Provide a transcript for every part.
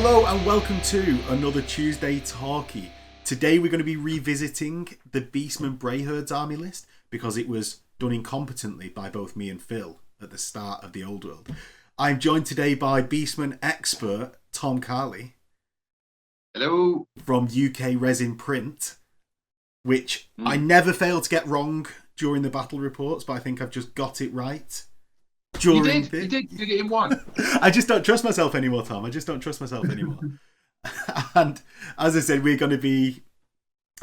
Hello and welcome to another Tuesday Talkie. Today we're going to be revisiting the Beastmen Brayherds army list because it was done incompetently by both me and Phil at the start of the Old World. I'm joined today by Beastmen expert Tom Carley. Hello. From UK Resin Print, which I never fail to get wrong during the battle reports, but I think I've just got it right. You did it in one. I just don't trust myself anymore, Tom. I just don't trust myself anymore. And as I said, we're going to be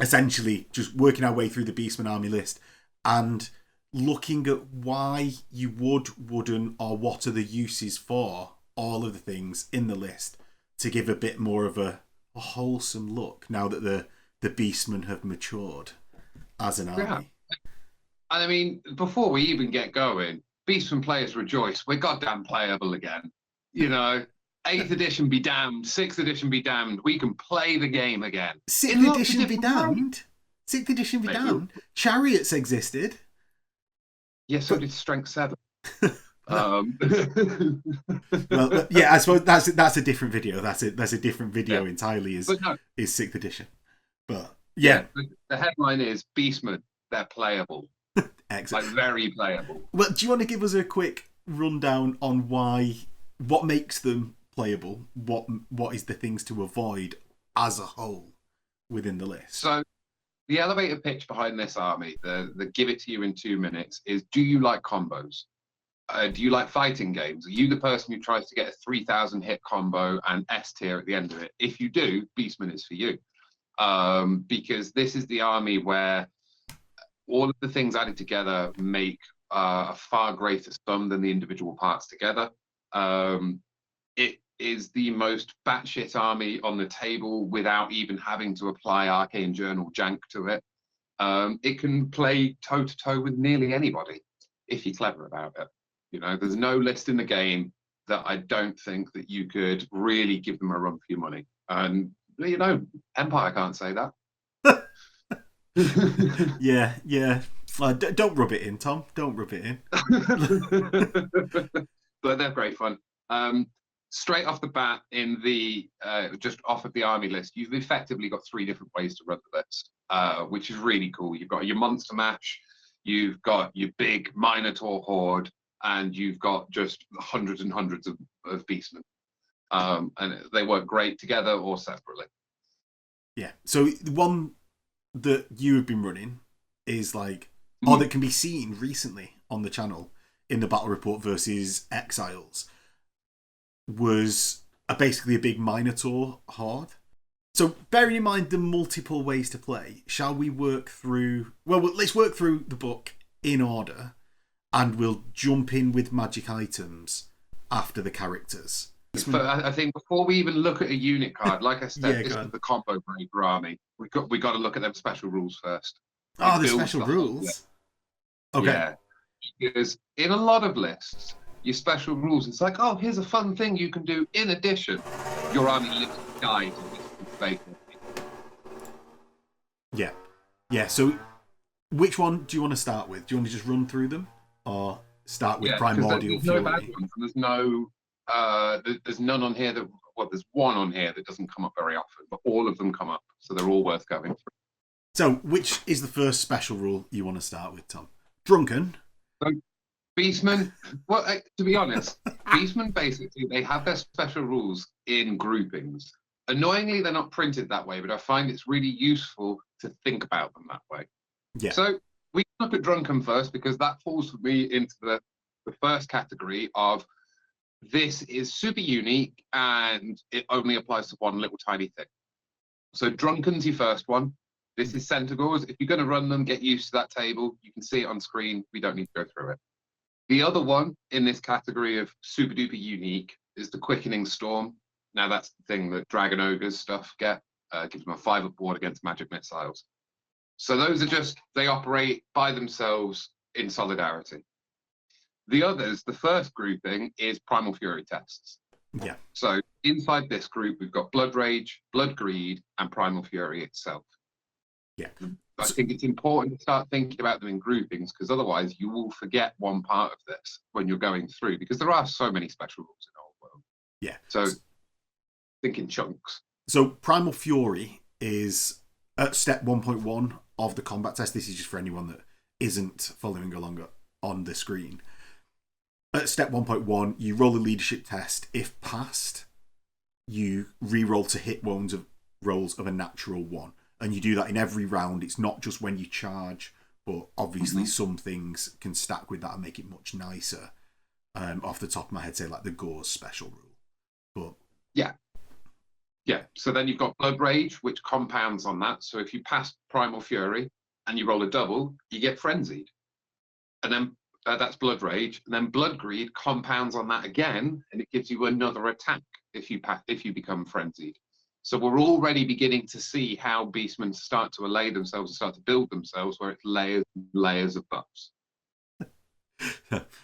essentially just working our way through the Beastmen army list and looking at why you would, wouldn't, or what are the uses for all of the things in the list to give a bit more of a wholesome look now that the Beastmen have matured as an army. Yeah. And I mean, before we even get going, Beastmen players rejoice. We're goddamn playable again. You know, 8th edition be damned, 6th edition be damned. We can play the game again. 6th edition be damned? 6th edition be damned? Chariots existed. Yeah, so did Strength 7. Well, yeah, I suppose that's a different video. That's a different video entirely. Is 6th edition, but yeah. The headline is Beastmen. They're playable. Excellent. Like very playable. Well, do you want to give us a quick rundown on what makes them playable? What is the things to avoid as a whole within the list? So, the elevator pitch behind this army, the give it to you in 2 minutes, is: do you like combos? Do you like fighting games? Are you the person who tries to get a 3,000 hit combo and S tier at the end of it? If you do, Beastmen is for you. Because this is the army where all of the things added together make a far greater sum than the individual parts together. It is the most batshit army on the table without even having to apply Arcane Journal jank to it. It can play toe-to-toe with nearly anybody if you're clever about it. You know, there's no list in the game that I don't think that you could really give them a run for your money. And, you know, Empire can't say that. yeah. Don't rub it in, Tom. Don't rub it in. But they're great fun. Straight off the bat, in the just off of the army list, you've effectively got 3 different ways to run the list, which is really cool. You've got your monster match, you've got your big Minotaur horde, and you've got just hundreds and hundreds of Beastmen. And they work great together or separately. Yeah. So the one that you have been running is like, or that can be seen recently on the channel in the battle report versus Exiles, was basically a big Minotaur horde. So bearing in mind the multiple ways to play, shall we work through... Well, let's work through the book in order, and we'll jump in with magic items after the characters. But I think before we even look at a unit card, like I said, this is the combo breaker army. We got to look at them special rules first. Oh, the special rules? Okay. Yeah. Because in a lot of lists, your special rules, it's like, oh, here's a fun thing you can do in addition. Your army lives to die to Yeah. Yeah, so which one do you want to start with? Do you want to just run through them? Or start with Primordial Fury? There's no bad ones, and there's none on here that... Well, there's one on here that doesn't come up very often, but all of them come up, so they're all worth going through. So, which is the first special rule you want to start with, Tom? Drunken? So, Beastmen, well, to be honest, Beastmen basically, they have their special rules in groupings. Annoyingly, they're not printed that way, but I find it's really useful to think about them that way. Yeah. So, we look at Drunken first, because that falls for me into the first category of this is super unique and it only applies to one little tiny thing. So Drunken's your first one. This is Centigors. If you're going to run them, get used to that table. You can see it on screen. We don't need to go through it. The other one in this category of super duper unique is the Quickening Storm. Now that's the thing that Dragon Ogres stuff get. Gives them a 5-up board against magic missiles. So those are just, they operate by themselves in solidarity. The others, the first grouping, is Primal Fury tests. Yeah. So inside this group, we've got Blood Rage, Blood Greed, and Primal Fury itself. Yeah. I think it's important to start thinking about them in groupings, because otherwise you will forget one part of this when you're going through, because there are so many special rules in the whole world. Yeah. So Thinking chunks. So Primal Fury is at step 1.1 of the combat test. This is just for anyone that isn't following along on the screen. At step 1.1, you roll a leadership test. If passed, you re-roll to hit rolls of a natural 1. And you do that in every round. It's not just when you charge, but obviously some things can stack with that and make it much nicer. Off the top of my head, say like the Gauze special rule. But yeah. So then you've got Blood Rage, which compounds on that. So if you pass Primal Fury and you roll a double, you get Frenzied. And then that's Blood Rage. And then Blood Greed compounds on that again, and it gives you another attack if you become Frenzied. So we're already beginning to see how Beastmen start to allay themselves and start to build themselves, where it's layers and layers of buffs.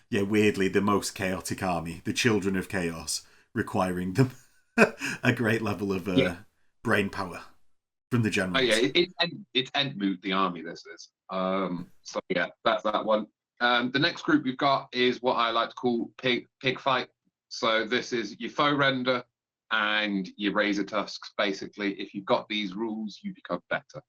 Yeah, weirdly, the most chaotic army, the Children of Chaos, requiring them a great level of brain power from the generals. Oh yeah, it's Entmoot, the army. This is. So yeah, that's that one. The next group we've got is what I like to call pig fight. So this is your foe render and your razor tusks. Basically, if you've got these rules, you become better.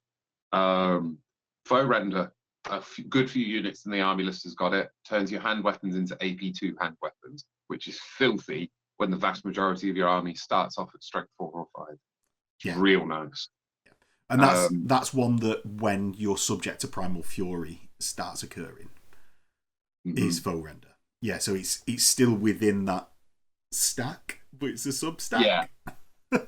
Foe render, a good few units in the army list has got it. Turns your hand weapons into AP2 hand weapons, which is filthy when the vast majority of your army starts off at strength 4 or 5. It's real nice. Yeah. And that's one that when you're subject to Primal Fury starts occurring is foe render. Yeah, so it's still within that stack, but it's a sub stack.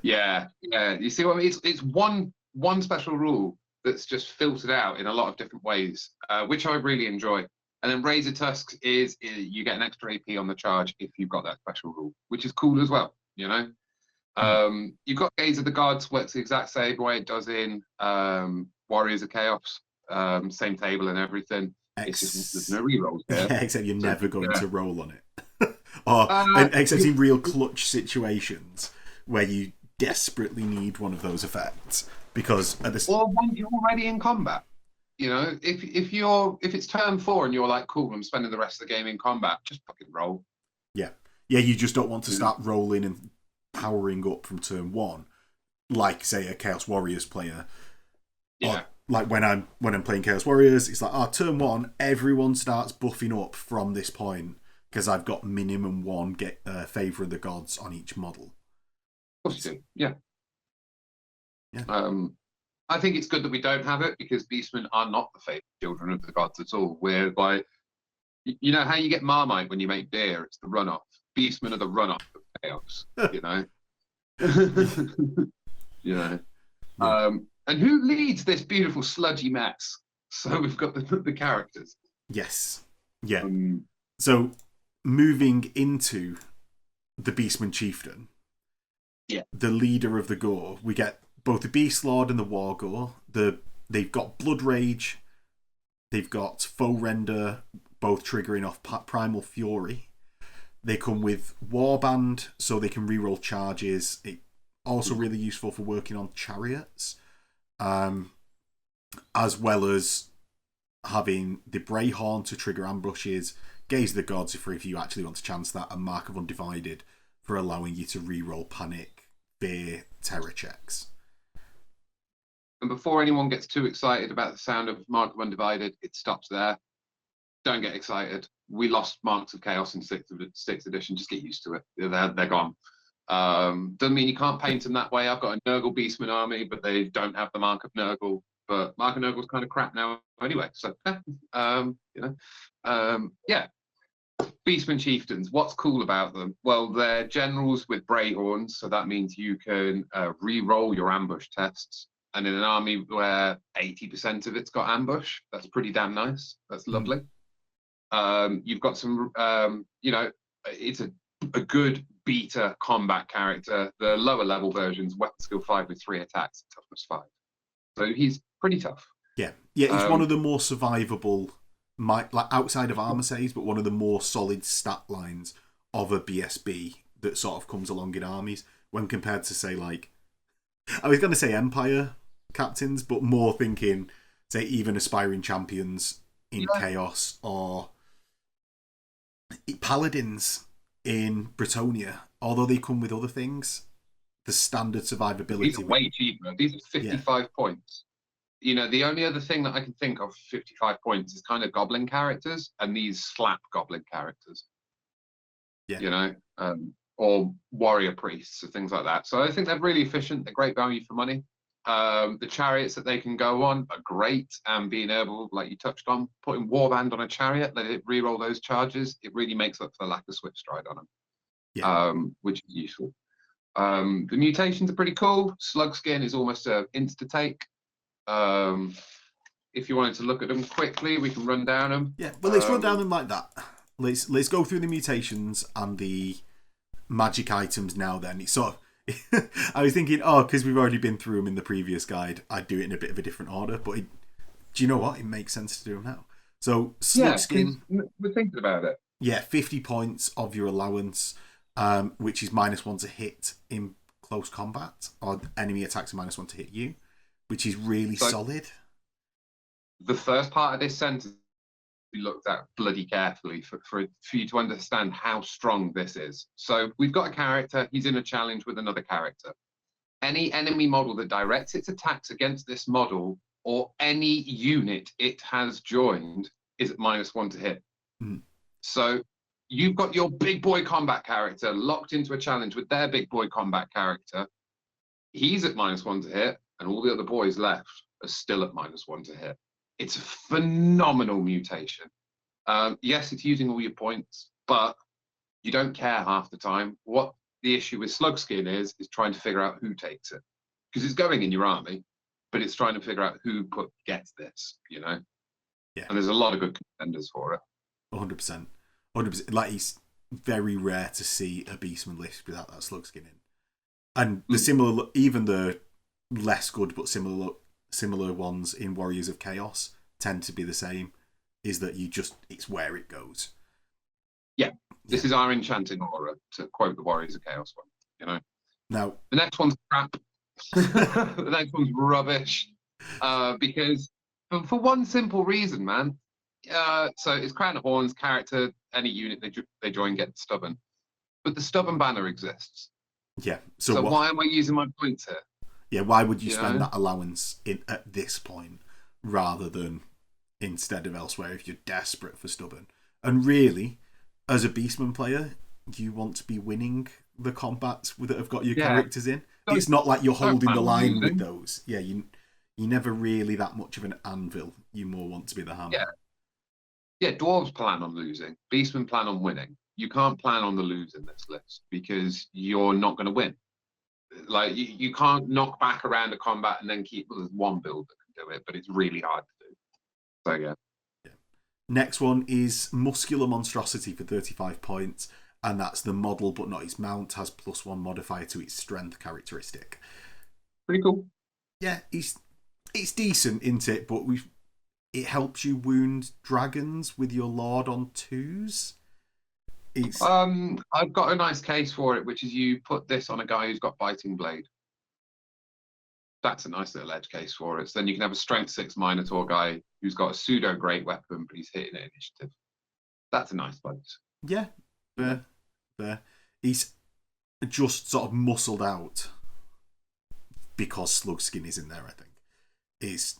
Yeah. You see what I mean? It's one special rule that's just filtered out in a lot of different ways, which I really enjoy. And then Razor Tusks is you get an extra AP on the charge if you've got that special rule, which is cool as well, you know? You've got Gaze of the Gods, works the exact same way it does in Warriors of Chaos, same table and everything. It's just there's no rerolls there. Yeah, except you're never going to roll on it. Except in real clutch situations where you desperately need one of those effects. Because or when you're already in combat. You know, if it's turn 4 and you're like, cool, I'm spending the rest of the game in combat, just fucking roll. Yeah, you just don't want to start rolling and powering up from turn 1, like say a Chaos Warriors player. Yeah. Or, like when I'm playing Chaos Warriors, it's like, turn 1, everyone starts buffing up from this point because I've got minimum 1 Favour of the Gods on each model. Of course you do. Yeah. I think it's good that we don't have it because Beastmen are not the favourite children of the gods at all. We're like, you know how you get Marmite when you make beer? It's the runoff. Beastmen are the runoff of chaos. You know. You know. Yeah. And who leads this beautiful sludgy mess? So we've got the characters. Yes. Yeah. So moving into the Beastman Chieftain. Yeah. The leader of the Gore, we get both the Beast Lord and the War Gore. They've got Blood Rage. They've got Foe Render, both triggering off Primal Fury. They come with Warband, so they can reroll charges. It also really useful for working on Chariots, as well as having the Brayhorn to trigger ambushes. Gaze of the Gods if you actually want to chance that, and Mark of Undivided for allowing you to reroll Panic, Fear, Terror checks. And before anyone gets too excited about the sound of Mark of Undivided, it stops there. Don't get excited. We lost Marks of Chaos in 6th edition. Just get used to it. They're gone. Doesn't mean you can't paint them that way. I've got a Nurgle Beastman army, but they don't have the Mark of Nurgle. But Mark of Nurgle's kind of crap now anyway. So, yeah. Beastman Chieftains, what's cool about them? Well, they're generals with Brayhorns, so that means you can re-roll your ambush tests. And in an army where 80% of it's got ambush, that's pretty damn nice. That's lovely. You've got some, it's a good beta combat character. The lower level versions, weapon skill 5 with 3 attacks, toughness 5. So he's pretty tough. Yeah, he's one of the more survivable, like outside of armor saves, but one of the more solid stat lines of a BSB that sort of comes along in armies when compared to, say, like, I was going to say Empire captains, but more thinking, say, even aspiring champions in Chaos or Paladins in Bretonia, although they come with other things. the standard survivability. These are way cheaper. These are 55 points. You know, the only other thing that I can think of 55 points is kind of goblin characters, and these slap goblin characters. Yeah. You know, or warrior priests or things like that. So I think they're really efficient. They're great value for money. The chariots that they can go on are great, and being able, like you touched on, putting Warband on a chariot, let it re-roll those charges, it really makes up for the lack of switch stride on them, which is useful. The mutations are pretty cool. Slug skin is almost an insta-take. If you wanted to look at them quickly, we can run down them. Yeah, well, let's run down them like that. Let's go through the mutations and the magic items now then. It's sort of I was thinking, because we've already been through them in the previous guide, I'd do it in a bit of a different order, but do you know what? It makes sense to do them now. So, slug skin. We're thinking about it. Yeah, 50 points of your allowance, which is -1 to hit in close combat, or enemy attacks are -1 to hit you, which is really solid. The first part of this sentence we looked at bloody carefully for you to understand how strong this is. So we've got a character, he's in a challenge with another character. Any enemy model that directs its attacks against this model or any unit it has joined is at -1 to hit. So you've got your big boy combat character locked into a challenge with their big boy combat character. He's at -1 to hit, and all the other boys left are still at -1 to hit. It's a phenomenal mutation. Yes, it's using all your points, but you don't care half the time. What the issue with slug skin is trying to figure out who takes it, because it's going in your army, but it's trying to figure out who gets this, you know. Yeah. And there's a lot of good contenders for it. 100%. 100%. Like, it's very rare to see a Beastman list without that slug skin in. And the similar, even the less good but similar ones in Warriors of Chaos tend to be the same, is that it's where it goes. Yeah. This is our enchanting aura, to quote the Warriors of Chaos one, you know. Now, the next one's crap. The next one's rubbish. Because for one simple reason, man. So it's Crown of Horns character, any unit they join gets stubborn. But the stubborn banner exists. Yeah. So why am I using my points here? Yeah, why would you spend that allowance at this point rather than instead of elsewhere if you're desperate for stubborn? And really, as a Beastman player, you want to be winning the combats that have got your characters in. It's not like you're holding the line with those. Yeah, you're never really that much of an anvil. You more want to be the hammer. Yeah, dwarves plan on losing. Beastmen plan on winning. You can't plan on the lose in this list because you're not going to win. Like, you can't knock back around a combat and then there's one build that can do it, but it's really hard to do. So, yeah. Next one is Muscular Monstrosity for 35 points, and that's the model but not its mount, has +1 modifier to its strength characteristic. Pretty cool. Yeah, it's decent, isn't it? But it helps you wound dragons with your Lord on 2s. I've got a nice case for it, which is you put this on a guy who's got Biting Blade. That's a nice little edge case for it. So then you can have a Strength 6 Minotaur guy who's got a pseudo great weapon, but he's hitting at initiative. That's a nice place. Yeah, there. He's just sort of muscled out because slug skin is in there, I think. Is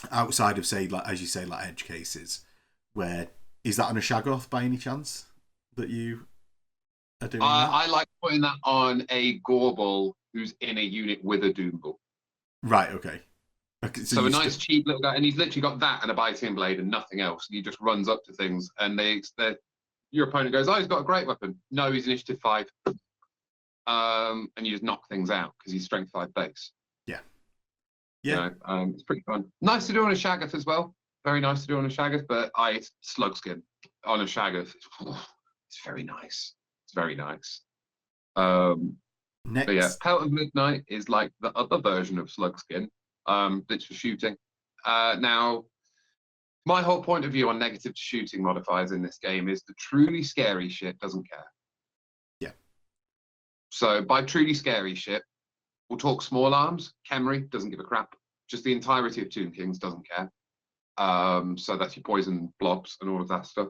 outside of, say, like as you say, like edge cases, where is that on a Shaggoth by any chance that you are doing? I like putting that on a Gorbel who's in a unit with a Doombull. Right. Okay. So a nice cheap little guy, and he's literally got that and a Biting Blade and nothing else. And he just runs up to things, and your opponent goes, "Oh, he's got a great weapon." No, he's initiative 5. And you just knock things out because he's strength 5 base. Yeah. Yeah. You know, it's pretty fun. Nice to do on a Shaggoth as well. Very nice to do on a Shaggoth, but slug skin on a Shaggoth. It's very nice. It's very nice. Next. But yeah, Pelt of Midnight is like the other version of slug skin. That's for shooting. Now, my whole point of view on negative to shooting modifiers in this game is the truly scary shit doesn't care. Yeah. So by truly scary shit, we'll talk small arms. Khemri doesn't give a crap. Just the entirety of Tomb Kings doesn't care. So that's your poison blobs and all of that stuff.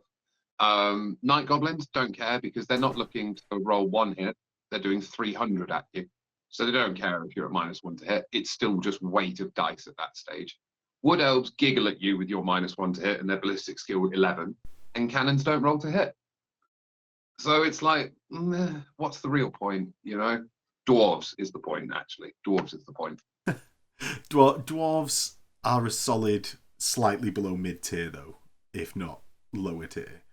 Night Goblins don't care because they're not looking to roll 1 hit. they're doing 300 at you. So they don't care if you're at -1 to hit. It's still just weight of dice at that stage. Wood elves giggle at you with your -1 to hit and their ballistic skill 11, and cannons don't roll to hit. So it's like, what's the real point? You know, dwarves is the point. Actually, dwarves is the point. Dwarves are a solid, slightly below mid tier though, if not lower tier.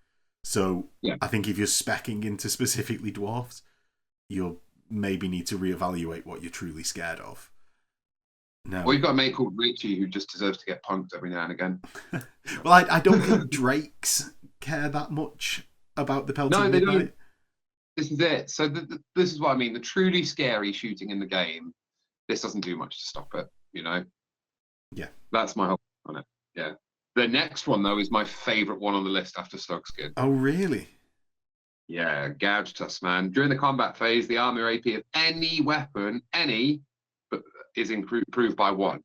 So yeah. I think if you're speccing into specifically dwarves, you'll maybe need to reevaluate what you're truly scared of. No. Well, you've got a mate called Richie who just deserves to get punked every now and again. Well, I don't think drakes care that much about the pelting No, they midnight. don't. This is it. So this is what I mean. The truly scary shooting in the game, this doesn't do much to stop it, you know? Yeah. That's my whole on it. Yeah. The next one, though, is my favourite one on the list after Slugskin. Oh, really? Yeah, Gouge Tusk, man. During the combat phase, the armor AP of any weapon, but is improved by 1.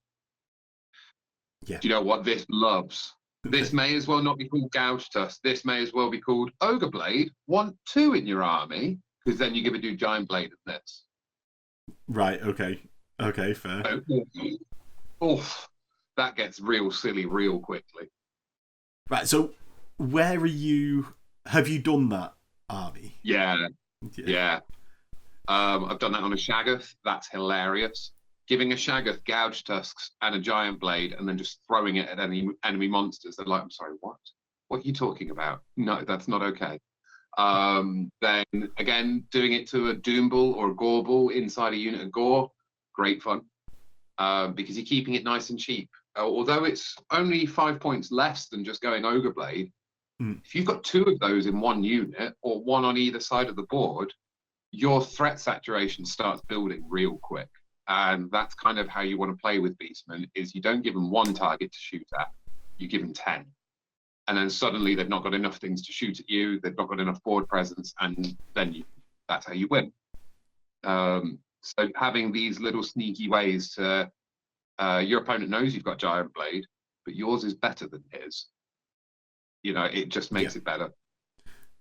Yeah. Do you know what this loves? This may as well not be called Gouge Tusk. This may as well be called Ogre Blade. Want 2 in your army, because then you give a dude Giant Blade at this. Right, okay. Okay, fair. Oh, that gets real silly real quickly. Right, so where are you? Have you done that army? Yeah. I've done that on a Shaggoth. That's hilarious. Giving a Shaggoth Gouge Tusks and a Giant Blade and then just throwing it at any enemy monsters. They're like, I'm sorry, what? What are you talking about? No, that's not okay. Then, again, doing it to a Doomball or a Gorball inside a unit of Gore, great fun. Because you're keeping it nice and cheap. Although it's only 5 points less than just going Ogre Blade, if you've got 2 of those in one unit, or 1 on either side of the board, your threat saturation starts building real quick. And that's kind of how you want to play with Beastmen, is you don't give them 1 target to shoot at, you give them 10. And then suddenly they've not got enough things to shoot at you, they've not got enough board presence, and then that's how you win. So having these little sneaky ways to, your opponent knows you've got Giant Blade, but yours is better than his. You know, it just makes it better.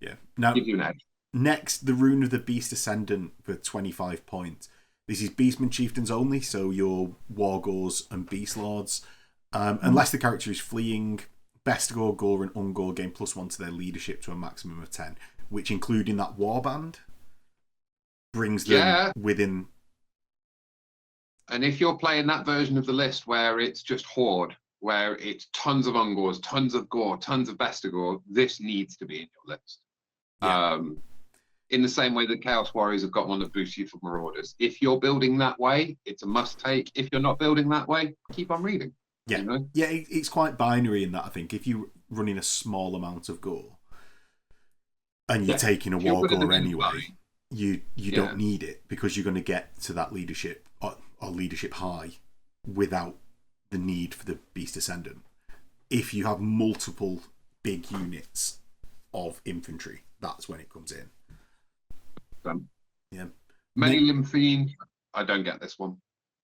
Yeah. Now, gives you an edge. Next, the Rune of the Beast Ascendant for 25 points. This is Beastmen Chieftains only, so your Wargors and Beast Lords. Unless the character is fleeing, Bestigor, Gore, and Ungor gain +1 to their leadership to a maximum of 10, which, including that Warband, brings them within. And if you're playing that version of the list where it's just Horde, where it's tons of Ungors, tons of Gore, tons of Bestigor, this needs to be in your list. Yeah. In the same way that Chaos Warriors have got one that boosts you for Marauders. If you're building that way, it's a must-take. If you're not building that way, keep on reading. Yeah, you know? Yeah, it's quite binary in that, I think. If you're running a small amount of Gore and you're taking a Wargore anyway, you don't need it, because you're going to get to that leadership or leadership high without the need for the Beast Ascendant. If you have multiple big units of infantry, that's when it comes in. Yeah. Many Limb Fiend, I don't get this one.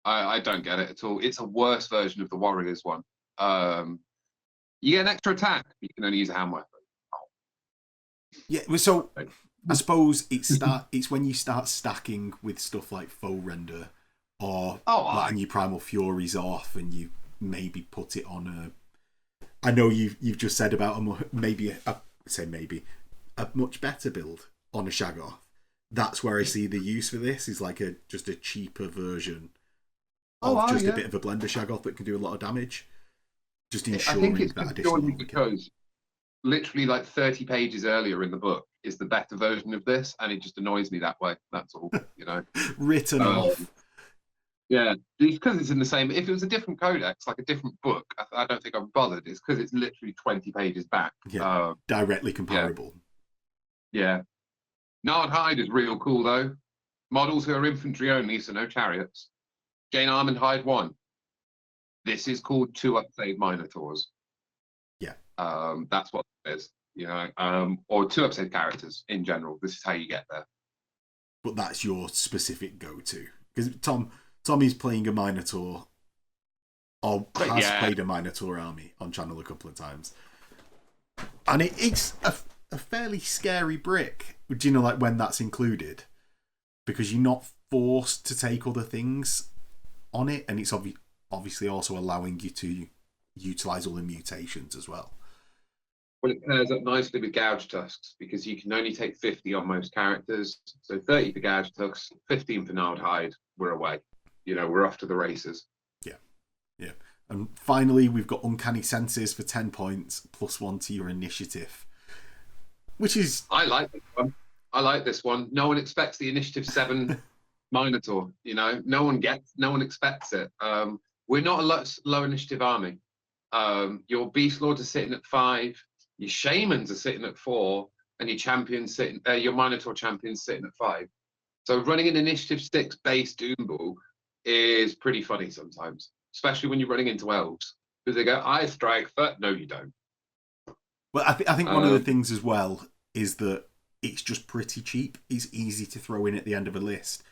I don't get it at all. It's a worse version of the Warriors one. You get an extra attack, but you can only use a hand weapon. Yeah, so I suppose it's when you start stacking with stuff like Foe Render or letting your Primal Furies off, and you maybe put it on a. I know you've just said about a much better build on a Shaggoth. That's where I see the use for this, is like just a cheaper version of a bit of a blender Shaggoth that can do a lot of damage. Just ensuring that additional. Because literally like 30 pages earlier in the book is the better version of this, and it just annoys me that way. That's all, you know. Written off. Yeah, because it's in the same. If it was a different codex, like a different book, I don't think I'm bothered. It's because it's literally 20 pages back. Yeah, directly comparable. Yeah. Nard Hide is real cool though. Models who are infantry only, so no chariots. Gain Arm and Hide 1. This is called 2 upsave Minotaurs. Yeah. That's what it is, you know. Or 2 upsave characters in general. This is how you get there. But that's your specific go-to. Because Tommy's playing a Minotaur, or has played a Minotaur army on channel a couple of times. And it's a fairly scary brick. Do you know, like, when that's included? because you're not forced to take other things on it, and it's obviously also allowing you to utilize all the mutations as well. Well, it pairs up nicely with Gouge Tusks because you can only take 50 on most characters. So 30 for Gouge Tusks, 15 for Gnarled Hide. We're away. We're off to the races. Yeah. And finally, we've got Uncanny Senses for 10 points, +1 to your initiative. Which is... I like this one. No one expects the Initiative 7 Minotaur. No one expects it. We're not a low initiative army. Your Beast Lords are sitting at 5, your Shamans are sitting at 4, and your Minotaur champion's sitting at 5. So running an Initiative 6 base Doom Ball is pretty funny sometimes, especially when you're running into elves, because they go, I strike first. No, you don't. Well, I think one of the things as well is that it's just pretty cheap. It's easy to throw in at the end of a list.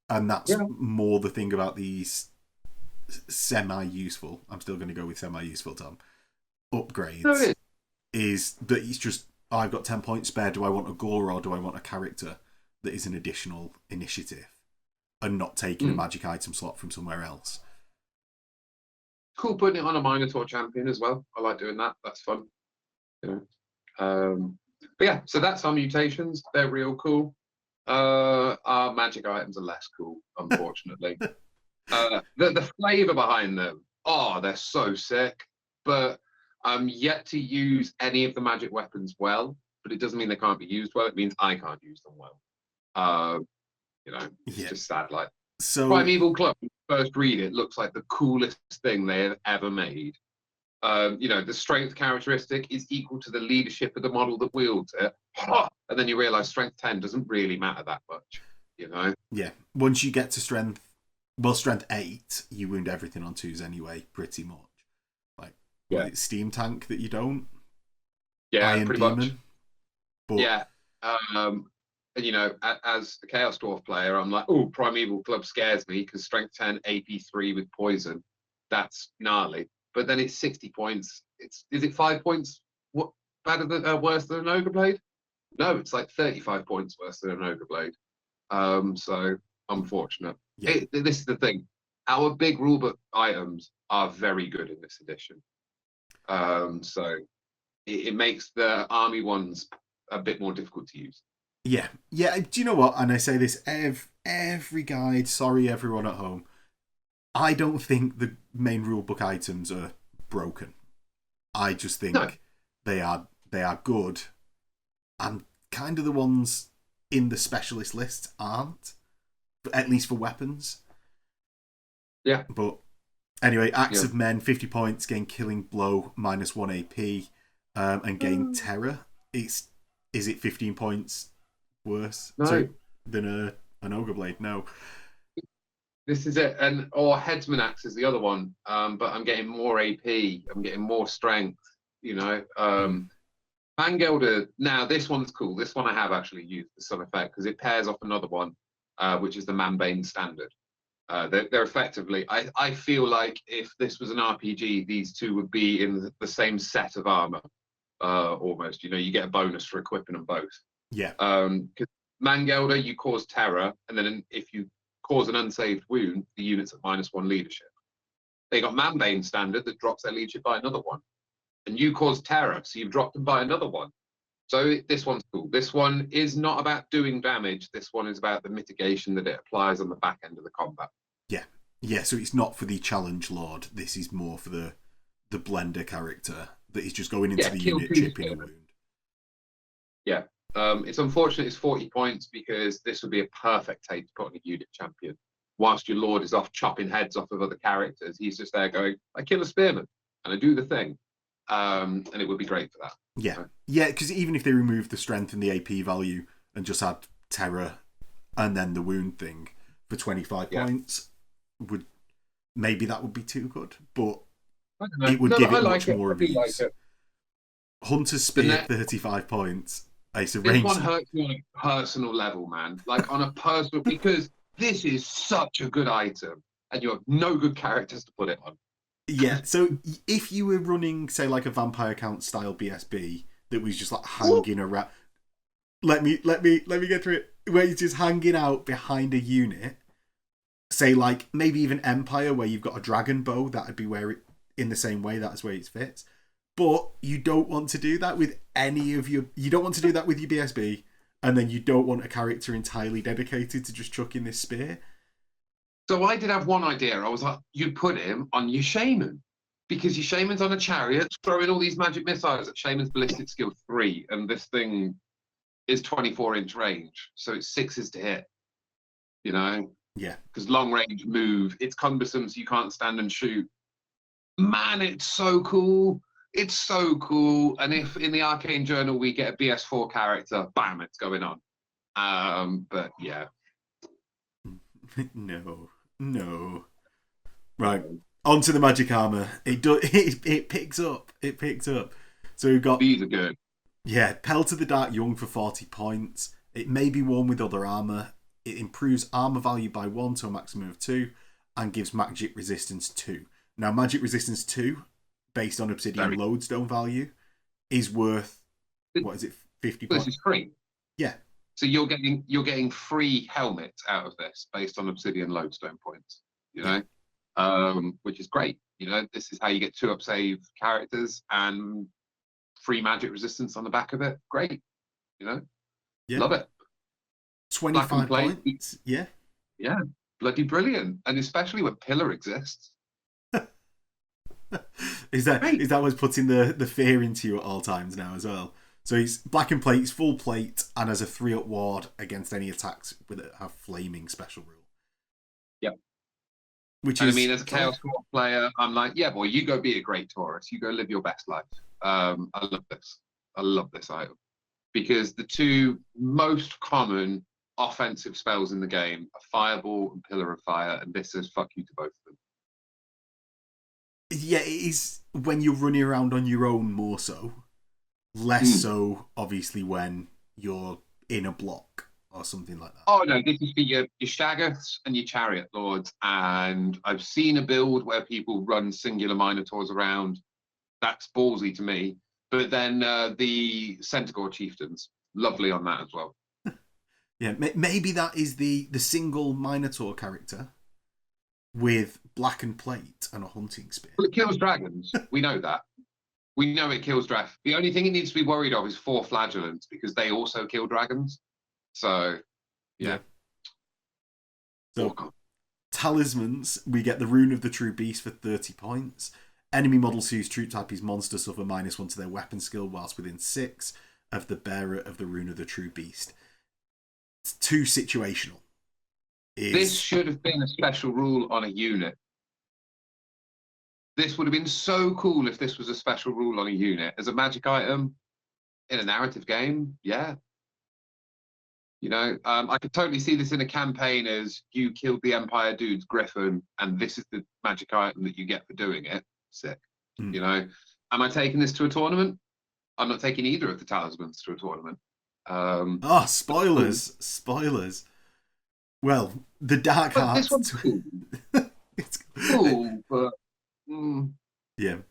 And that's more the thing about these semi-useful, I'm still going to go with semi-useful, Tom, upgrades, is that it's just, I've got 10 points spare. Do I want a gore or do I want a character that is an additional initiative and not taking a magic item slot from somewhere else? Cool putting it on a Minotaur champion as well. I like doing that. That's fun. But yeah, so that's our mutations. They're real cool. Our magic items are less cool, unfortunately. The flavour behind them, they're so sick. But I'm yet to use any of the magic weapons well, but it doesn't mean they can't be used well. It means I can't use them well. It's just sad. Like, so Primeval Club, when you first read it, looks like the coolest thing they have ever made. The strength characteristic is equal to the leadership of the model that wields it. And then you realise strength 10 doesn't really matter that much, Yeah. Once you get to strength 8, you wound everything on 2s anyway, pretty much. Like Steam Tank that you don't. Yeah, Iron pretty Demon. much. But... Yeah. As a Chaos Dwarf player, I'm like, Primeval Club scares me because strength 10, AP 3 with poison. That's gnarly. But then it's 60 points. Is it 5 points worse than an Ogre Blade? No, it's like 35 points worse than an Ogre Blade. So unfortunate. Yeah. This is the thing. Our big rulebook items are very good in this edition. So it makes the army ones a bit more difficult to use. Yeah. Do you know what? And I say this every guide. Sorry, everyone at home. I don't think the main rulebook items are broken. I just think they are good, and kind of the ones in the specialist list aren't, at least for weapons. Yeah. But anyway, Axe of Men, 50 points, gain Killing Blow, -1 AP, and gain Terror. Is it 15 points worse than an Ogre Blade? No. This is it, or Headsman Axe is the other one, but I'm getting more AP, I'm getting more strength, Mangelder, now this one's cool. This one I have actually used for some effect because it pairs off another one, which is the Manbane Standard. They're effectively, I feel like if this was an RPG, these two would be in the same set of armor, almost. You get a bonus for equipping them both. Yeah. Because Mangelder, you cause terror, and then if you cause an unsaved wound, the unit's at -1 leadership. They got Manbane Standard that drops their leadership by another 1. And you cause terror, so you've dropped them by another 1. So this one's cool. This one is not about doing damage. This one is about the mitigation that it applies on the back end of the combat. Yeah, so it's not for the Challenge Lord. This is more for the Blender character that is just going into the unit, chipping a wound. Yeah. It's unfortunate it's 40 points because this would be a perfect take to put on a unit champion. Whilst your Lord is off chopping heads off of other characters, he's just there going, I kill a spearman and I do the thing. And it would be great for that. Yeah, because even if they remove the strength and the AP value and just add terror and then the wound thing for 25 points, maybe that would be too good. But it would give it much more of use. Hunter's Spear, 35 points. This one hurts me on a personal level, man. Like on a personal, because this is such a good item and you have no good characters to put it on. Yeah, so if you were running, say, like a Vampire Count style BSB that was just like hanging around, let me get through it. where he's just hanging out behind a unit. Say, like, maybe even Empire, where you've got a dragon bow, that would be where it, in the same way, that's where it fits. But you don't want to do that with any of your... You don't want to do that with your BSB, and then you don't want a character entirely dedicated to just chucking this spear. So I did have one idea. I was like, you'd put him on your Shaman, because your Shaman's on a chariot, throwing all these magic missiles at Shaman's ballistic skill 3, and this thing is 24-inch range, so it's 6s to hit, you know? Yeah. Because long range move, it's cumbersome, so you can't stand and shoot. Man, it's so cool. It's so cool. And if in the Arcane Journal we get a BS4 character, bam, it's going on. But yeah. No. Right. On to the magic armor. It picks up. It picks up. So we've got... These are good. Yeah, Pelt of the Dark Young for 40 points. It may be worn with other armor. It improves armor value by 1 to a maximum of 2 and gives magic resistance 2. Now, magic resistance 2, based on Obsidian Lodestone value, is worth, what is it, 50 points? This is free. Yeah. So you're getting free helmets out of this based on Obsidian Lodestone points, you know, which is great. You know, this is how you get 2-up save characters and free magic resistance on the back of it. Great. You know, love it. 25 points. Yeah. Yeah. Bloody brilliant. And especially when Pillar exists. Is that what's putting the fear into you at all times now as well? So he's black and plate, he's full plate, and has a 3-up ward against any attacks with a flaming special rule. Yep. Which and I mean, as a Chaos Court player, I'm like, yeah, boy, you go be a great Taurus. You go live your best life. I love this. I love this item. Because the two most common offensive spells in the game are Fireball and Pillar of Fire, and this says fuck you to both of them. Yeah, it is when you're running around on your own more so. Less so, obviously, when you're in a block or something like that. Oh, no, this is for your Shaggoths and your Chariot Lords, and I've seen a build where people run singular Minotaurs around. That's ballsy to me. But then the Centigor Chieftains, lovely on that as well. Yeah, maybe that is the single Minotaur character with black and plate and a hunting spear. Well, it kills dragons. We know that. We know it kills dragons. The only thing it needs to be worried of is 4 flagellants, because they also kill dragons. So, yeah. So, talismans, we get the Rune of the True Beast for 30 points. Enemy models whose troop type is monster suffer -1 to their weapon skill whilst within 6 of the bearer of the Rune of the True Beast. It's too situational. This should have been a special rule on a unit. This would have been so cool if this was a special rule on a unit. As a magic item in a narrative game, yeah. You know, I could totally see this in a campaign as you killed the Empire dude's Griffin, and this is the magic item that you get for doing it. Sick. You know, am I taking this to a tournament? I'm not taking either of the talismans to a tournament. Spoilers. Spoilers. Well, the Dark Heart. This one's cool. It's cool, but... Yeah.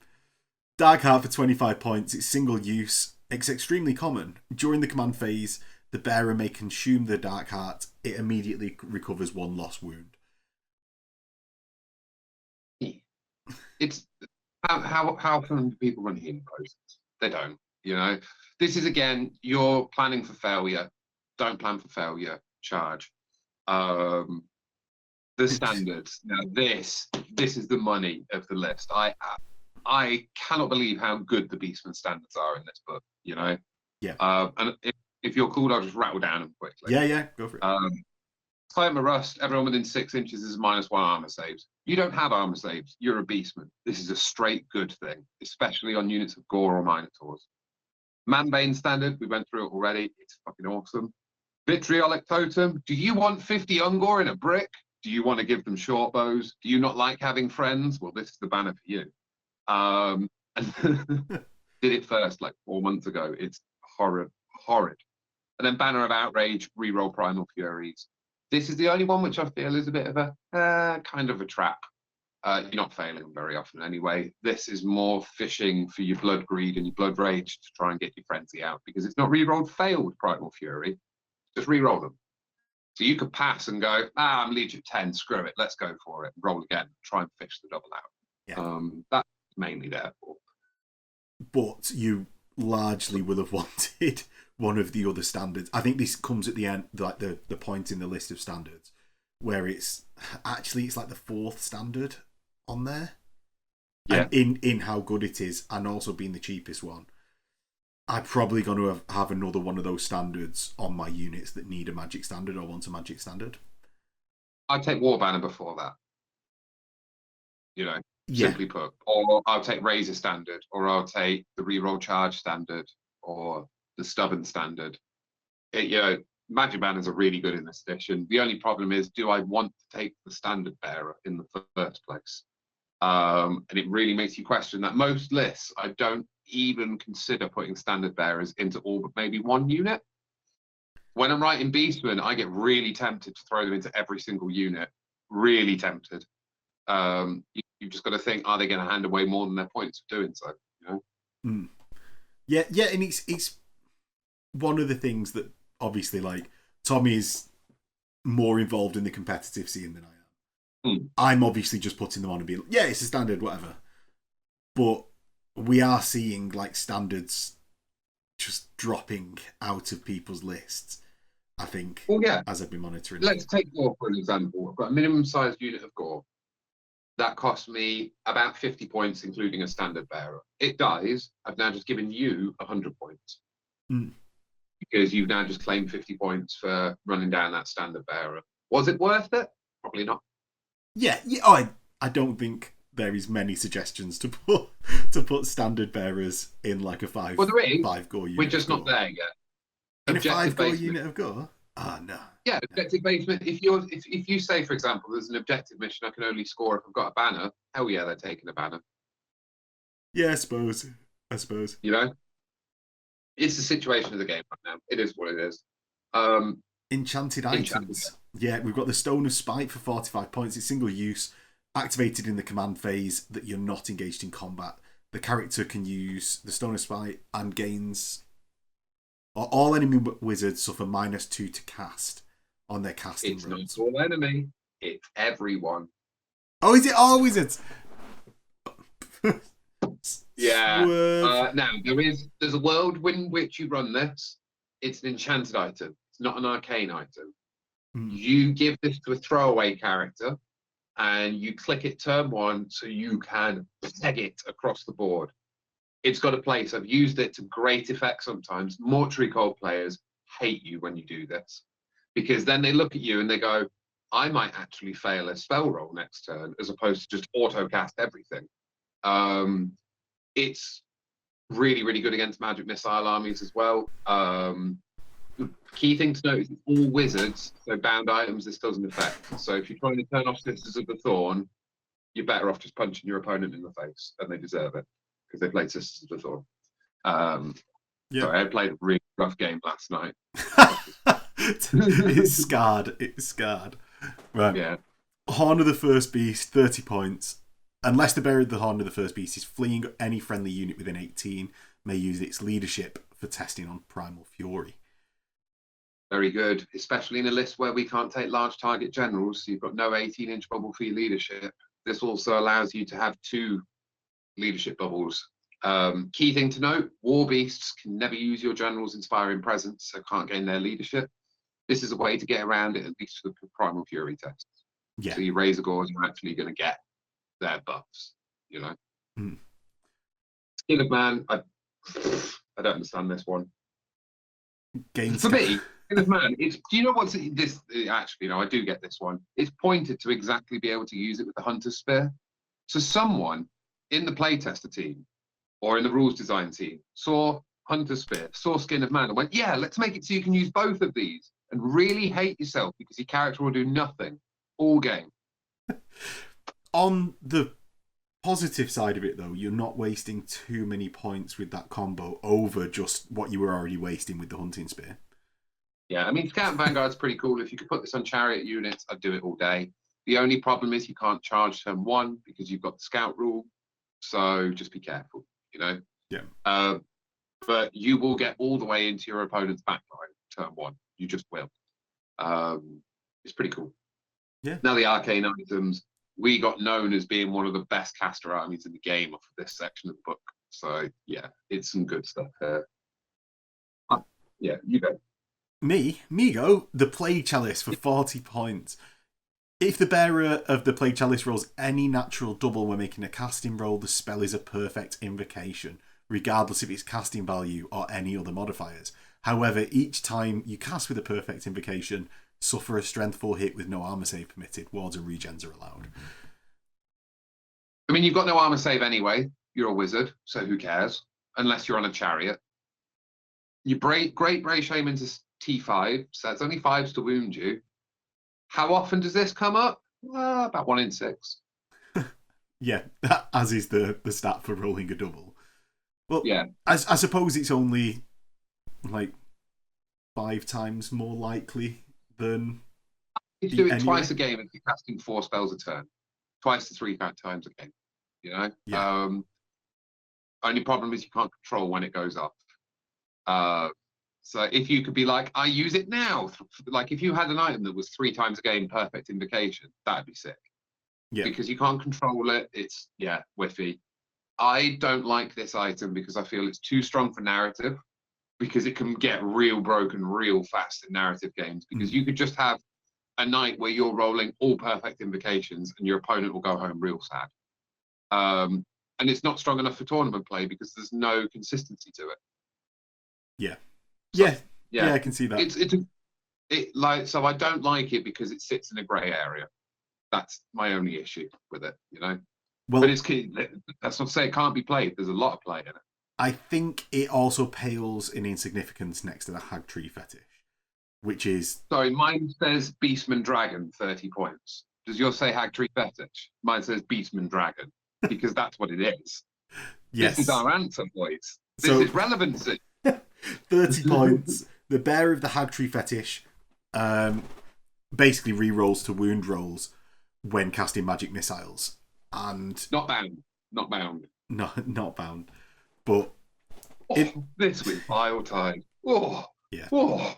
Dark Heart for 25 points. It's single use. It's extremely common. During the command phase, the bearer may consume the Dark Heart. It immediately recovers 1 lost wound. It's how often do people run healing potions? They don't. You know, this is again, you're planning for failure. Don't plan for failure. Charge. The standards. Now this is the money of the list. I cannot believe how good the Beastmen standards are in this book. You know. Yeah. And if you're cool, I'll just rattle down them quickly. Yeah. Go for it. Climate Rust, everyone within 6 inches is -1 armor saves. You don't have armor saves. You're a Beastman. This is a straight good thing, especially on units of Gore or Minotaurs. Manbane standard, we went through it already. It's fucking awesome. Vitriolic Totem. Do you want 50 Ungor in a brick? Do you want to give them short bows? Do you not like having friends? Well, this is the banner for you. And did it first like 4 months ago. It's horrid. And then Banner of Outrage, reroll Primal Furies. This is the only one which I feel is a bit of a kind of a trap. You're not failing very often anyway. This is more fishing for your Blood Greed and your Blood Rage to try and get your Frenzy out, because it's not rerolled failed Primal Fury. Just reroll them. So you could pass and go, I'm Legion 10, screw it, let's go for it, roll again, try and fish the double out. Yeah. That's mainly there for. But you largely will have wanted one of the other standards. I think this comes at the end, like the point in the list of standards, where it's like the 4th standard on there. Yeah. And in how good it is, and also being the cheapest one. I'm probably going to have another one of those standards on my units that need a magic standard or want a magic standard. I'd take War Banner before that. Simply put. Or I'll take Razor standard, or I'll take the reroll charge standard, or the stubborn standard. Magic Banners are really good in this edition. The only problem is, do I want to take the standard bearer in the first place? And it really makes you question that. Most lists, I don't even consider putting standard bearers into all but maybe one unit. When I'm writing Beastmen, I get really tempted to throw them into every single unit. Really tempted. You've just got to think, are they going to hand away more than their points for doing so? Yeah, and it's one of the things that obviously, like, Tommy is more involved in the competitive scene than I am. I'm obviously just putting them on and being like, yeah, it's a standard, whatever. But we are seeing like standards just dropping out of people's lists, I think. Well, yeah. As I've been monitoring. Let's take Gore for an example. I've got a minimum sized unit of Gore. That cost me about 50 points, including a standard bearer. It dies. I've now just given you 100 points. Because you've now just claimed 50 points for running down that standard bearer. Was it worth it? Probably not. Yeah. I don't think there is many suggestions to put standard bearers in like a 5 Gore unit. We're just not there yet. In a 5 Gore unit of Gore? No. Yeah, objective basement. If you say, for example, there's an objective mission I can only score if I've got a banner, hell yeah, they're taking a banner. Yeah, I suppose. It's the situation of the game right now. It is what it is. Enchanted items. Yeah, we've got the Stone of Spite for 45 points. It's single use, activated in the command phase that you're not engaged in combat. The character can use the Stone of Spite and gains... All enemy wizards suffer -2 to cast on their casting rolls. It's not all enemy, it's everyone. Oh, is it all wizards? Yeah. Now, there's a world in which you run this. It's an enchanted item. It's not an arcane item. You give this to a throwaway character, and you click it turn 1 so you can peg it across the board. It's got a place. I've used it to great effect sometimes. Mortuary Cult players hate you when you do this, because then they look at you and they go, I might actually fail a spell roll next turn as opposed to just auto cast everything. It's really, really good against magic missile armies as well. Key thing to note is it's all wizards, so bound items this doesn't affect. So if you're trying to turn off Sisters of the Thorn, you're better off just punching your opponent in the face, and they deserve it. Because they played Sisters of the Thorn. Sorry, I played a really rough game last night. It's scarred. Right. Yeah. Horn of the First Beast, 30 points. Unless the bearer of the Horn of the First Beast is fleeing, any friendly unit within 18 may use its leadership for testing on Primal Fury. Very good, especially in a list where we can't take large target generals, so you've got no 18-inch bubble for your leadership. This also allows you to have 2 leadership bubbles. Key thing to note, Warbeasts can never use your general's inspiring presence, so can't gain their leadership. This is a way to get around it, at least for the Primal Fury tests. Yeah. So your Razor Gores are actually going to get their buffs, Skin of Man, I don't understand this one. For me, Skin of Man, do you know what's this? Actually, I do get this one. It's pointed to exactly be able to use it with the Hunter's Spear. So someone in the playtester team or in the rules design team saw Hunter's Spear, saw Skin of Man, and went, yeah, let's make it so you can use both of these, and really hate yourself because your character will do nothing all game. On the positive side of it, though, you're not wasting too many points with that combo over just what you were already wasting with the Hunting Spear. Yeah, I mean, Scout and Vanguard's pretty cool. If you could put this on Chariot units, I'd do it all day. The only problem is you can't charge turn 1 because you've got the Scout rule. So just be careful, Yeah. But you will get all the way into your opponent's backline turn 1. You just will. It's pretty cool. Yeah. Now the arcane items, we got known as being one of the best caster armies in the game off of this section of the book. So yeah, it's some good stuff here. Yeah, you go. Me go, the Plague Chalice for 40 points. If the bearer of the Plague Chalice rolls any natural double when making a casting roll, the spell is a perfect invocation, regardless of its casting value or any other modifiers. However, each time you cast with a perfect invocation, suffer a strength 4 hit with no armor save permitted. Wards and regens are allowed. I mean, you've got no armor save anyway. You're a wizard, so who cares? Unless you're on a chariot. You Great Bray Shaman to T5, so that's only 5s to wound you. How often does this come up? About 1 in 6. Yeah, as is the stat for rolling a double. Well, yeah. I suppose it's only like 5 times more likely than. You do it twice a game if you're casting 4 spells a turn. Twice to 3 times a game. You know? Yeah. Only problem is you can't control when it goes up. So if you could be like, I use it now. Like if you had an item that was 3 times a game, perfect invocation, that'd be sick. Yeah. Because you can't control it. It's, whiffy. I don't like this item because I feel it's too strong for narrative, because it can get real broken real fast in narrative games, because you could just have a night where you're rolling all perfect invocations and your opponent will go home real sad. And it's not strong enough for tournament play because there's no consistency to it. Yeah. So, yeah, I can see that. So I don't like it because it sits in a grey area. That's my only issue with it, you know. Well, but that's not to say it can't be played. There's a lot of play in it. I think it also pales in insignificance next to the Hag Tree Fetish, which is... Sorry, mine says Beastman Dragon, 30 points. Does yours say Hag Tree Fetish? Mine says Beastman Dragon, because that's what it is. Yes. This is our answer, boys. This is relevancy. 30 points. The bearer of the Hag Tree Fetish basically re-rolls to wound rolls when casting magic missiles. And not bound. Not bound. But this with Vile Tide. Oh, yeah. Oh.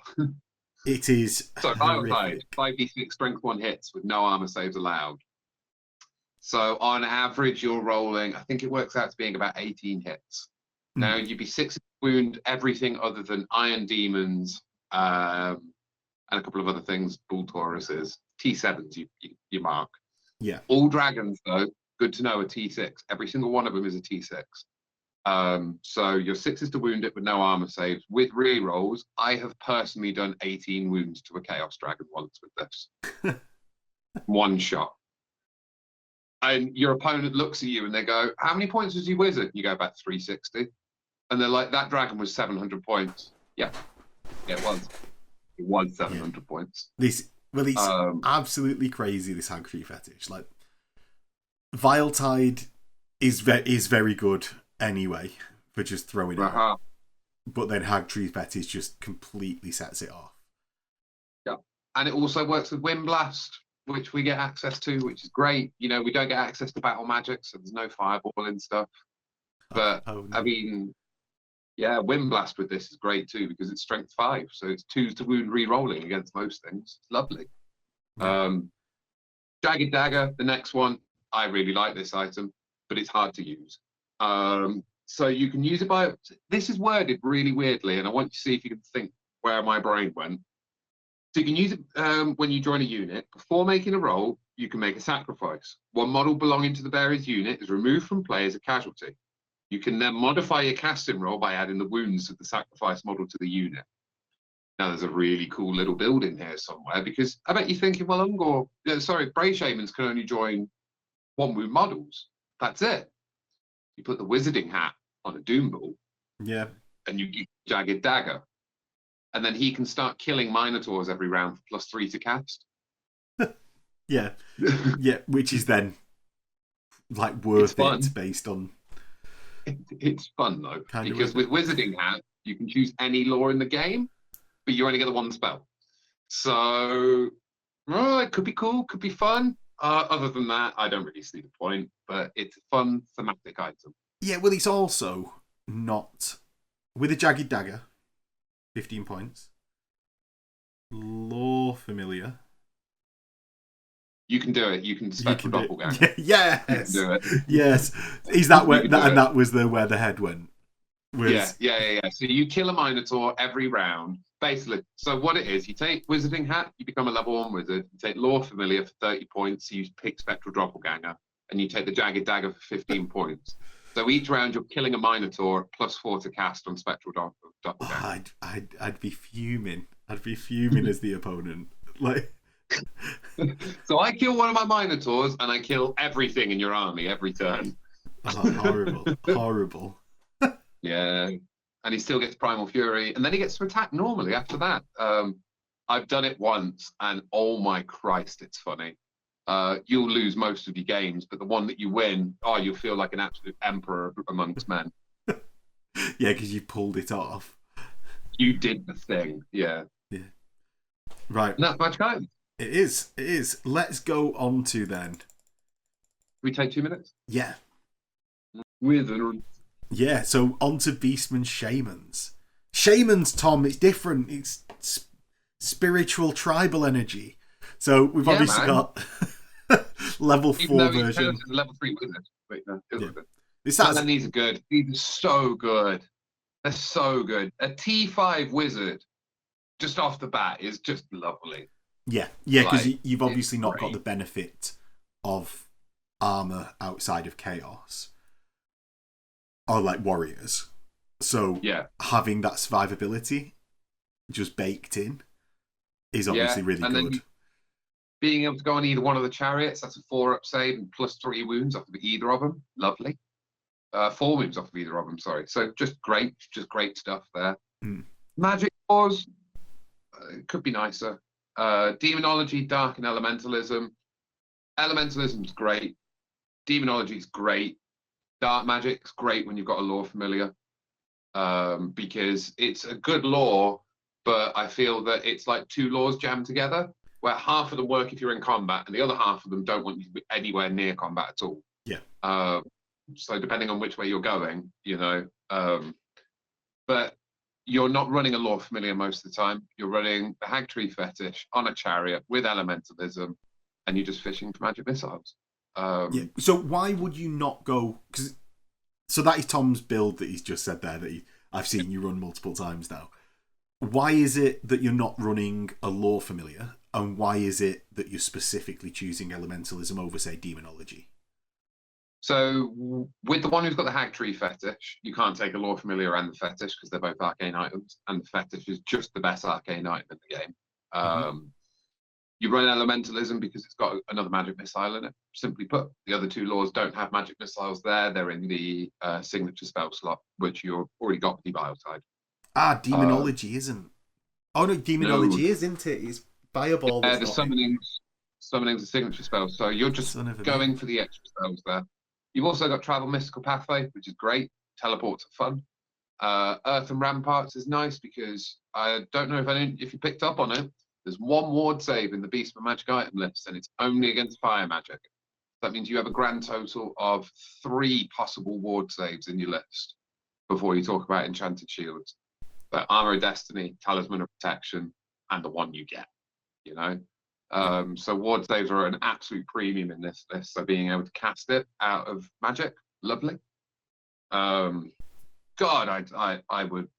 It is. So Vile Tide, 5d6 strength 1 hits with no armor saves allowed. So on average, you're rolling. I think it works out to being about 18 hits. Now you'd be 6 wound everything other than Iron Demons and a couple of other things. Bull Tauruses, T7s. You mark. Yeah. All dragons though. Good to know, a T6. Every single one of them is a T6. So your 6 is to wound it with no armor saves. With re-rolls, I have personally done 18 wounds to a Chaos Dragon once with this. One shot. And your opponent looks at you and they go, how many points was your wizard? You go, about 360. And they're like, that dragon was 700 points. Yeah, it was. It was 700 points. It's absolutely crazy, this Hag Tree Fetish. Like, Vile Tide is very good anyway for just throwing it out. But then Hag Tree Fetish just completely sets it off. Yeah. And it also works with Wind Blast, which we get access to, which is great. You know, we don't get access to battle magic, so there's no fireballing stuff. But, no. I mean, yeah, Wind Blast with this is great too, because it's strength 5, so it's 2s to wound re-rolling against most things. It's lovely. Yeah. Jagged Dagger, the next one. I really like this item, but it's hard to use. So you can use it by... This is worded really weirdly, and I want you to see if you can think where my brain went. So you can use it when you join a unit. Before making a roll, you can make a sacrifice. One model belonging to the bearer's unit is removed from play as a casualty. You can then modify your casting roll by adding the wounds of the sacrifice model to the unit. Now, there's a really cool little build in here somewhere, because I bet you're thinking, well, Bray Shamans can only join 1 wound models. That's it. You put the wizarding hat on a Doom Ball. Yeah. And you get Jagged Dagger. And then he can start killing Minotaurs every round for +3 to cast. Yeah. Yeah, which is then like worth it based on... It's fun though, because with Wizarding Hat, you can choose any lore in the game, but you only get the 1 spell. So, it could be cool, could be fun. Other than that, I don't really see the point, but it's a fun thematic item. Yeah, well, it's also not... With a Jagged Dagger, 15 points. Lore familiar. You can do it. You can You spectral can do doppelganger. Yes. You can do it. Yes. Is that where You can do and it. that was where the head went? Yeah. So you kill a Minotaur every round, basically. So what it is, you take Wizarding Hat, you become a level 1 wizard. You take Lore Familiar for 30 points. So you pick Spectral Doppelganger, and you take the Jagged Dagger for 15 points. So each round you're killing a Minotaur +4 to cast on Spectral Doppelganger. I'd be fuming. I'd be fuming as the opponent. Like. So I kill one of my Minotaurs, and I kill everything in your army every turn. Oh, horrible. Yeah, and he still gets Primal Fury, and then he gets to attack normally after that. I've done it once, and oh my Christ, it's funny. You'll lose most of your games, but the one that you win, you'll feel like an absolute emperor amongst men. Yeah, because you pulled it off. You did the thing, yeah. Right. And that's Magic Items. It is. Let's go on to then. We take 2 minutes? Yeah. Wizard. Yeah, so on to Beastmen Shamans. Shamans, Tom, it's different. It's spiritual tribal energy. So we've obviously got level 4 version. Level 3 wizard. Wait, no, yeah. These are good. These are so good. They're so good. A T5 wizard, just off the bat, is just lovely. Yeah, because you've obviously not got the benefit of armor outside of chaos. Or like warriors. So having that survivability just baked in is obviously really good. Then being able to go on either one of the chariots, that's a 4-up save and +3 wounds off of either of them. Lovely. 4 wounds off of either of them, sorry. So just great stuff there. Magic Wars, it could be nicer. Demonology, Dark and Elementalism. Elementalism's great. Demonology's great. Dark Magic's great when you've got a lore familiar, because it's a good lore, but I feel that it's like 2 lores jammed together, where half of them work if you're in combat, and the other half of them don't want you to be anywhere near combat at all. Yeah. So depending on which way you're going, but you're not running a lore familiar most of the time. You're running the Hag Tree Fetish on a chariot with elementalism, and you're just fishing for magic missiles. So why would you not go? So that is Tom's build that he's just said there that I've seen you run multiple times now. Why is it that you're not running a lore familiar, and why is it that you're specifically choosing elementalism over, say, demonology? So with the one who's got the Hag Tree Fetish, you can't take a lore familiar and the fetish because they're both arcane items, and the fetish is just the best arcane item in the game. You run elementalism because it's got another magic missile in it. Simply put, the other 2 lores don't have magic missiles there. They're in the signature spell slot, which you've already got with the Biotide. Demonology isn't. Oh no, demonology is, isn't it? It's Fireball. Yeah, the summoning's a signature spell, so you're just going for the extra spells there. You've also got Travel Mystical Pathway, which is great. Teleports are fun. Earth and Ramparts is nice because I don't know if you picked up on it. There's 1 ward save in the Beastmen Magic Item list, and it's only against fire magic. That means you have a grand total of 3 possible ward saves in your list before you talk about Enchanted Shields. But Armor of Destiny, Talisman of Protection, and the one you get, So ward saves are an absolute premium in this list. So being able to cast it out of magic, lovely. God, I would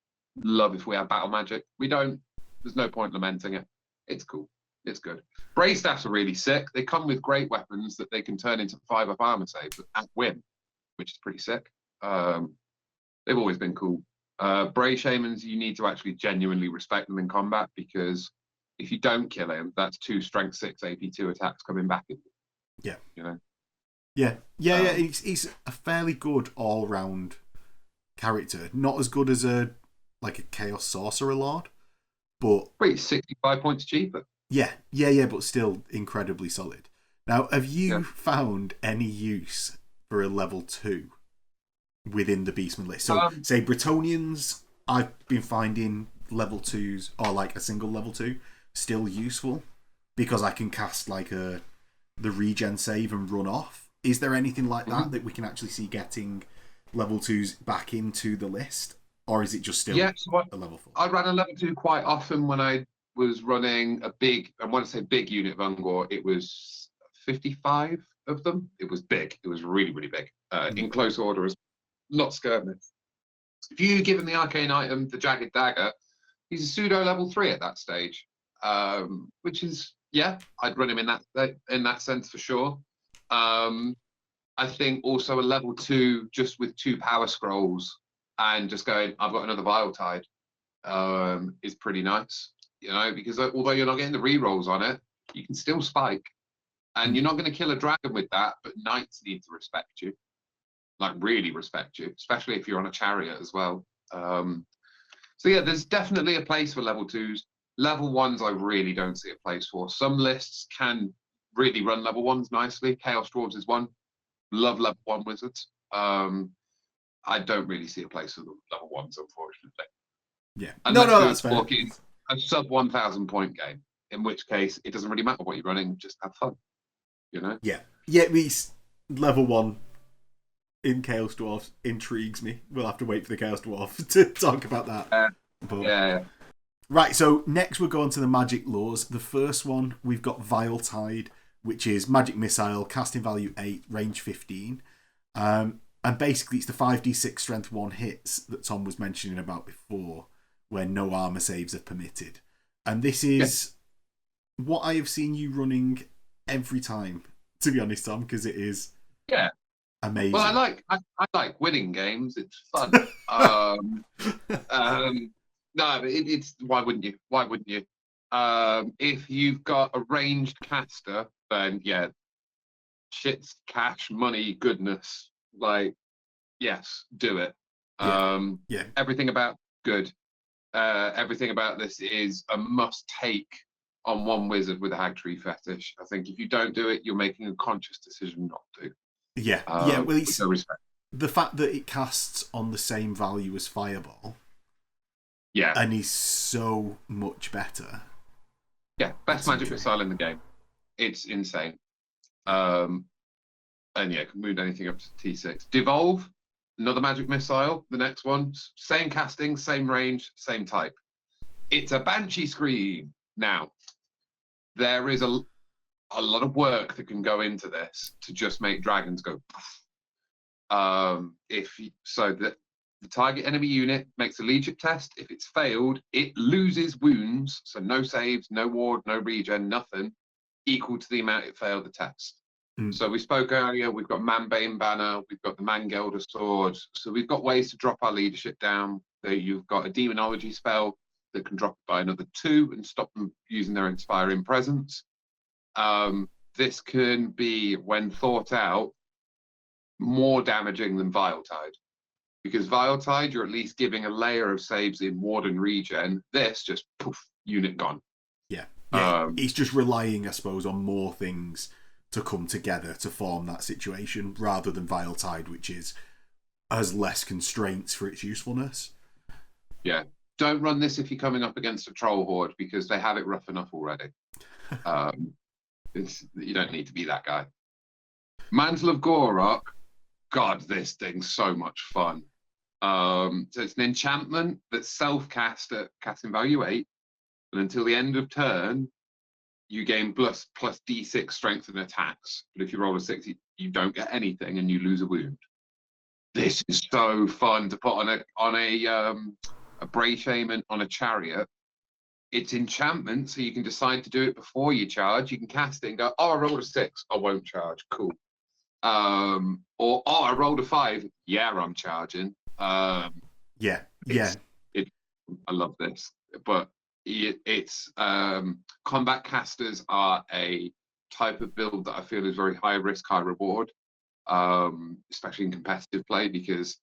love if we had battle magic. We don't. There's no point lamenting it. It's cool. It's good. Bray staffs are really sick. They come with great weapons that they can turn into 5-up armor saves at whim, which is pretty sick. They've always been cool. Bray Shamans, you need to actually genuinely respect them in combat, because if you don't kill him, that's 2 strength 6 AP2 attacks coming back at you. Yeah. Yeah. He's a fairly good all-round character. Not as good as a Chaos Sorcerer Lord, but 65 points cheaper. Yeah, but still incredibly solid. Now, have you found any use for a level 2 within the Beastmen list? So, say Bretonians, I've been finding level 2s, or a single level 2, still useful, because I can cast the regen save and run off. Is there anything like that we can actually see getting level 2s back into the list? Or is it just still a level 4? I ran a level 2 quite often when I was running a big, and when I say big unit of Ungor, it was 55 of them. It was big. It was really, really big. In close order, as not skirmish. If you give him the arcane item, the Jagged Dagger, he's a pseudo level 3 at that stage, which is, yeah, I'd run him in that sense for sure. I think also a level 2 just with 2 power scrolls and just going, I've got another Vile Tide, is pretty nice, you know, because although you're not getting the rerolls on it, you can still spike, and you're not going to kill a dragon with that, but knights need to respect you, like really respect you, especially if you're on a chariot as well. So yeah, there's definitely a place for level 2s. Level 1s I really don't see a place for. Some lists can really run level 1s nicely. Chaos Dwarves is one. Love level 1 wizards. I don't really see a place for the level 1s, unfortunately. Yeah. Unless that's fair. talking a sub 1,000 point game, in which case it doesn't really matter what you're running, just have fun. You know? Yeah. Yeah, at least level 1 in Chaos Dwarfs intrigues me. We'll have to wait for the Chaos Dwarf to talk about that. Yeah. Right, so next we'll go on to the magic laws. The first one, we've got Vile Tide, which is magic missile, casting value 8, range 15. And basically it's the 5d6 strength 1 hits that Tom was mentioning about before, where no armor saves are permitted. And this is what I have seen you running every time, to be honest, Tom, because it is amazing. Well, I like winning games. It's fun. No, but it's why wouldn't you? Why wouldn't you? If you've got a ranged caster, then yeah, shit's cash, money, goodness. Like, yes, do it. Everything about good. Everything about this is a must take on one wizard with a hag tree fetish. I think if you don't do it, you're making a conscious decision not to. Yeah. Well, it's no respect. The fact that it casts on the same value as Fireball. Yeah. And he's so much better. Yeah, best magic missile in the game. It's insane. And yeah, can move anything up to T6. Devolve, another magic missile, the next one. Same casting, same range, same type. It's a Banshee Scream. Now, there is a lot of work that can go into this to just make dragons go poof. The target enemy unit makes a leadership test. If it's failed, it loses wounds, so no saves, no ward, no regen, nothing, equal to the amount it failed the test. So we spoke earlier, we've got Manbane Banner, we've got the Mangelder Sword, so we've got ways to drop our leadership down. You've got a Demonology spell that can drop by another 2 and stop them using their Inspiring Presence. This can be, when thought out, more damaging than Vile Tide. Because Vile Tide, you're at least giving a layer of saves in ward and regen. This just poof, unit gone. Yeah. It's just relying, I suppose, on more things to come together to form that situation, rather than Vile Tide, which has less constraints for its usefulness. Yeah. Don't run this if you're coming up against a troll horde, because they have it rough enough already. You don't need to be that guy. Mantle of Gorok. God, this thing's so much fun. So it's an enchantment that's self-cast at casting value 8, and until the end of turn, you gain plus D6 strength and attacks. But if you roll a 6, you don't get anything, and you lose a wound. This is so fun to put on a Bray Shaman on a chariot. It's enchantment, so you can decide to do it before you charge. You can cast it and go, oh, I rolled a 6, I won't charge. Cool. Or I rolled a 5. Yeah, I'm charging. I love this, but it's combat casters are a type of build that I feel is very high risk, high reward, especially in competitive play, because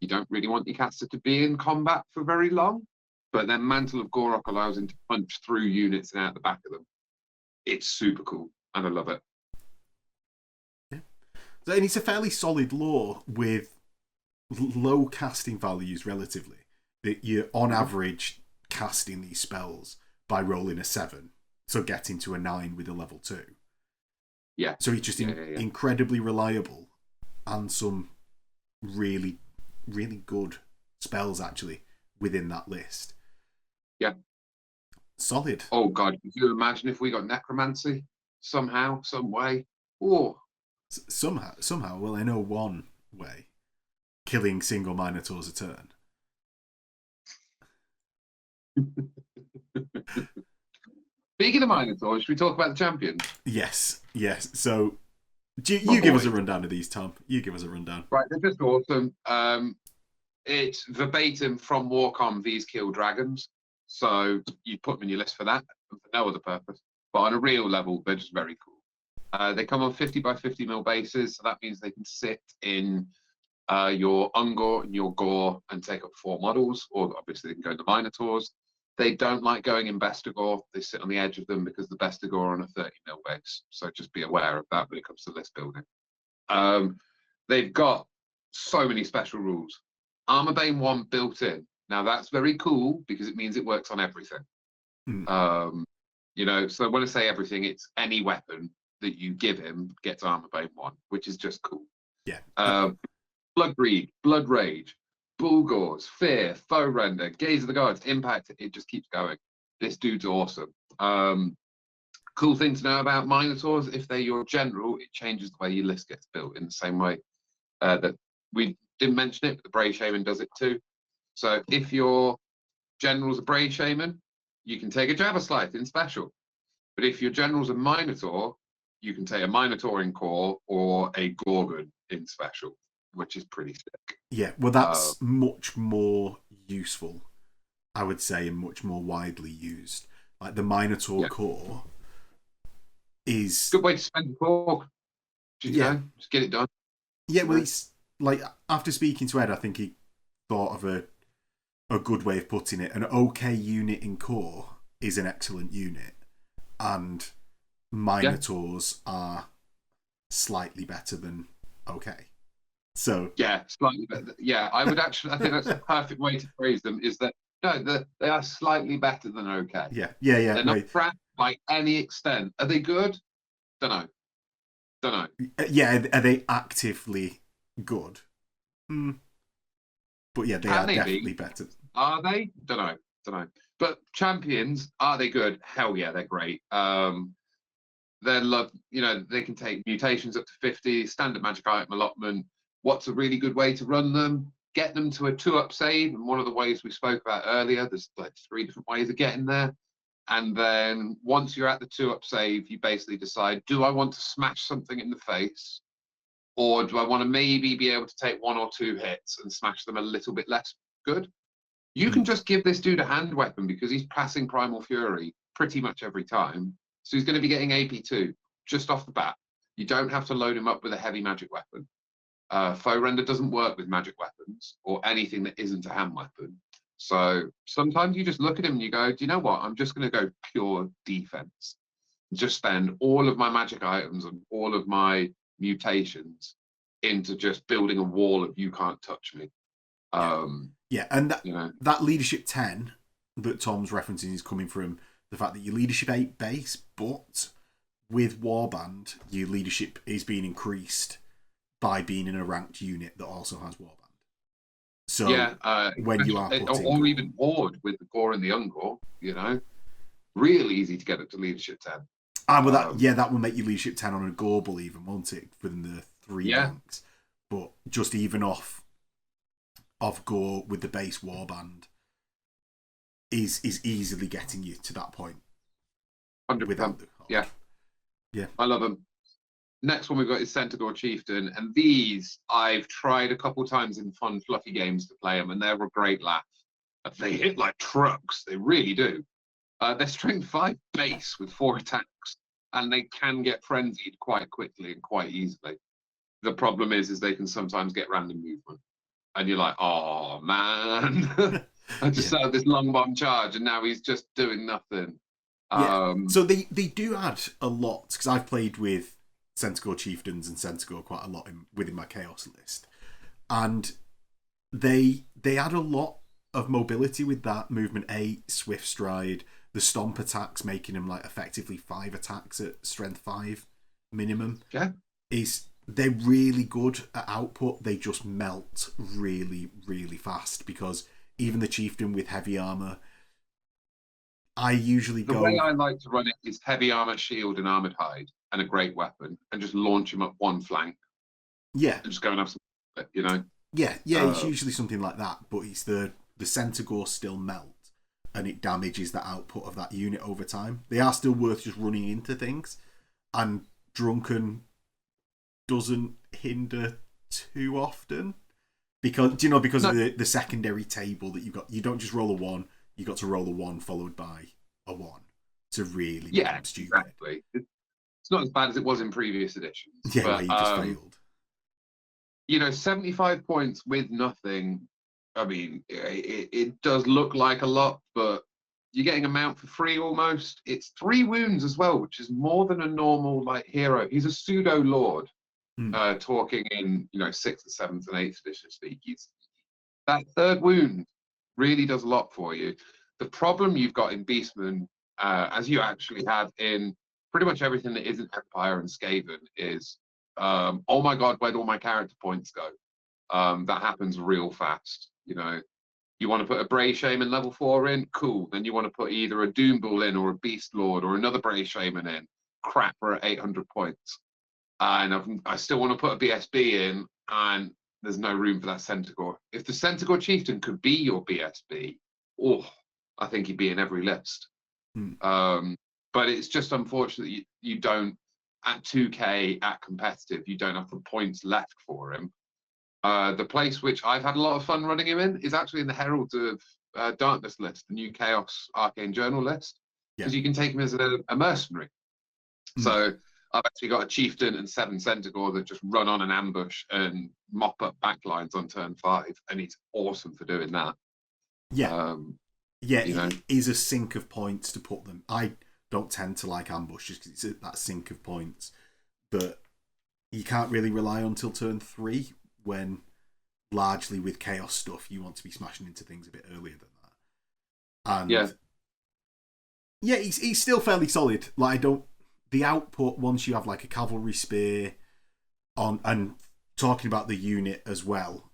you don't really want your caster to be in combat for very long. But then Mantle of Gorok allows him to punch through units and out the back of them. It's super cool, and I love it. And it's a fairly solid lore with low casting values relatively. That you're on average casting these spells by rolling a 7, so getting to a 9 with a level 2. Yeah. So it's just incredibly reliable, and some really, really good spells actually within that list. Yeah. solid. Oh God, could you imagine if we got necromancy somehow, some way? Oh, Somehow, well, I know one way: killing single Minotaurs a turn. speaking of Minotaurs, should we talk about the champions? Yes. So, My you give us boy. a rundown of these, Tom. You give us a rundown. Right, they're just awesome. It's verbatim from Warcom. These kill dragons, so you put them in your list for that, and for no other purpose. But on a real level, they're just very cool. They come on 50 by 50 mil bases, so that means they can sit in your Ungor and your Gore and take up 4 models, or obviously they can go in the Minotaurs. They don't like going in Bestigor. They sit on the edge of them because the Bestigor are on a 30 mil base. So just be aware of that when it comes to list building. They've got so many special rules. Armorbane 1 built in. Now that's very cool because it means it works on everything. So when I say everything, it's any weapon that you give him gets Armorbane 1, which is just cool. Yeah. Blood Greed, Blood Rage, Bulgors, Fear, Foe Render, Gaze of the Gods, Impact. It just keeps going. This dude's awesome. Cool thing to know about Minotaurs: if they're your general, it changes the way your list gets built in the same way that we didn't mention it, but the Bray Shaman does it too. So if your general's a Bray Shaman, you can take a Jabber Slice in special. But if your general's a Minotaur, you can take a Minotaur in core or a Gorgon in special, which is pretty sick. Yeah, well, that's much more useful, I would say, and much more widely used. Like the Minotaur core is good way to spend the core. Just get it done. Yeah, well, it's like, after speaking to Ed, I think he thought of a good way of putting it. An okay unit in core is an excellent unit, and Minotaurs are slightly better than okay. So yeah, slightly better. Yeah, I would actually. I think that's the perfect way to phrase them. Is that no? They are slightly better than okay. Yeah. They're not crap by any extent. Are they good? Don't know. Yeah, are they actively good? But yeah, they are definitely better. Are they? Don't know. But champions, are they good? Hell yeah, they're great. They're they can take mutations up to 50, standard magic item allotment. What's a really good way to run them? Get them to a 2-up save, and one of the ways we spoke about earlier, there's like 3 different ways of getting there. And then once you're at the 2-up save, you basically decide, do I want to smash something in the face? Or do I want to maybe be able to take 1 or 2 hits and smash them a little bit less good? You can just give this dude a hand weapon because he's passing Primal Fury pretty much every time. So he's going to be getting AP2 just off the bat. You don't have to load him up with a heavy magic weapon. Foe Render doesn't work with magic weapons or anything that isn't a hand weapon. So sometimes you just look at him and you go, do you know what? I'm just going to go pure defense. Just spend all of my magic items and all of my mutations into just building a wall of you can't touch me. And that leadership 10 that Tom's referencing is coming from the fact that your leadership 8 base, but with Warband, your leadership is being increased by being in a ranked unit that also has Warband. So when you are or even Horde with the Gore and the Ungore, real easy to get up to leadership 10. That will make you leadership 10 on a Gorbel even, won't it? Within the 3 ranks. But just even off Gore with the base Warband is easily getting you to that point. 100%. Yeah. I love them. Next one we've got is Centigor Chieftain, and these I've tried a couple times in fun, fluffy games to play them, and they're a great laugh. They hit like trucks, they really do. They're strength 5 base with 4 attacks, and they can get frenzied quite quickly and quite easily. The problem is they can sometimes get random movement, and you're like, oh man, I just set up this long bomb charge, and now he's just doing nothing. So they do add a lot, because I've played with Centigor Chieftains and Centigor quite a lot within my Chaos list, and they add a lot of mobility with that movement 8, swift stride, the stomp attacks, making them like effectively 5 attacks at strength 5 minimum. They're really good at output. They just melt really, really fast, because even the Chieftain with heavy armor, I usually The go. way I like to run it is heavy armor, shield, and armored hide, and a great weapon, and just launch him up one flank Yeah, and just go and have some, you know. yeah. It's usually something like that, but it's the Centigor still melt, and it damages the output of that unit over time. They are still worth just running into things, and Drunken doesn't hinder too often because because of the secondary table that you've got. You don't just roll a 1, you got to roll a 1 followed by a 1 to really become stupid. Exactly. It's not as bad as it was in previous editions. Yeah, but, where you just failed. 75 points with nothing. I mean, it does look like a lot, but you're getting a mount for free almost. It's 3 wounds as well, which is more than a normal like hero. He's a pseudo lord, talking in 6th, 7th, and 8th edition speak. That 3rd wound really does a lot for you. The problem you've got in Beastmen, as you actually have in pretty much everything that isn't Empire and Skaven, is oh my god, where'd all my character points go? That happens real fast. You want to put a Bray Shaman level 4 in, cool. Then you want to put either a Doom Bull in or a Beast Lord or another Bray Shaman in. Crap, we're at 800 points. And I still want to put a BSB in, and there's no room for that Centigor. If the Centigor Chieftain could be your BSB, I think he'd be in every list. But it's just unfortunate you don't, at 2K, at competitive, you don't have the points left for him. The place which I've had a lot of fun running him in is actually in the Heralds of Darkness list, the new Chaos Arcane Journal list, because you can take him as a mercenary. So I've actually got a Chieftain and 7 Centigor that just run on an ambush and mop up backlines on turn 5, and he's awesome for doing that. It is a sink of points to put them. I don't tend to like ambushes because it's that sink of points that you can't really rely on till turn 3, when largely with chaos stuff you want to be smashing into things a bit earlier than that. And he's still fairly solid. Like, the output once you have like a cavalry spear on, and talking about the unit as well,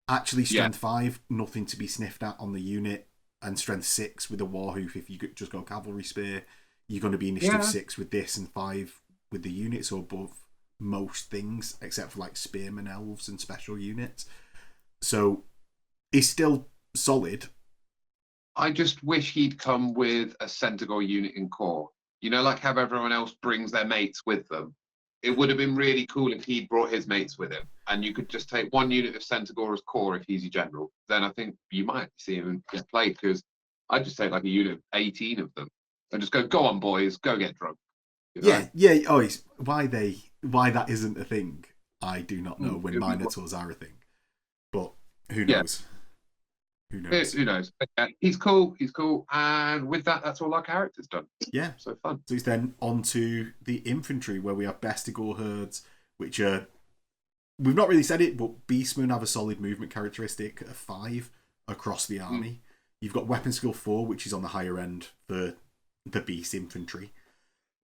actually strength 5, nothing to be sniffed at on the unit, and strength 6 with a warhoof. If you just go cavalry spear, you're going to be initiative 6 with this and 5 with the unit, so above most things except for like spearmen, elves, and special units. So he's still solid. I just wish he'd come with a Centigor unit in core. Like how everyone else brings their mates with them. It would have been really cool if he'd brought his mates with him, and you could just take 1 unit of Centigor as core if he's your general. Then I think you might see him get played, because I'd just take like a unit of 18 of them and just go on, boys, go get drunk. Oh, why that isn't a thing, I do not know. When Minotaurs are a thing, but who knows? Who knows? But, he's cool. And with that, that's all our characters done. Yeah. So fun. So it's then on to the infantry, where we have Bestigor herds, which are, we've not really said it, but Beastmen have a solid movement characteristic of 5 across the army. You've got weapon skill 4, which is on the higher end for the Beast infantry.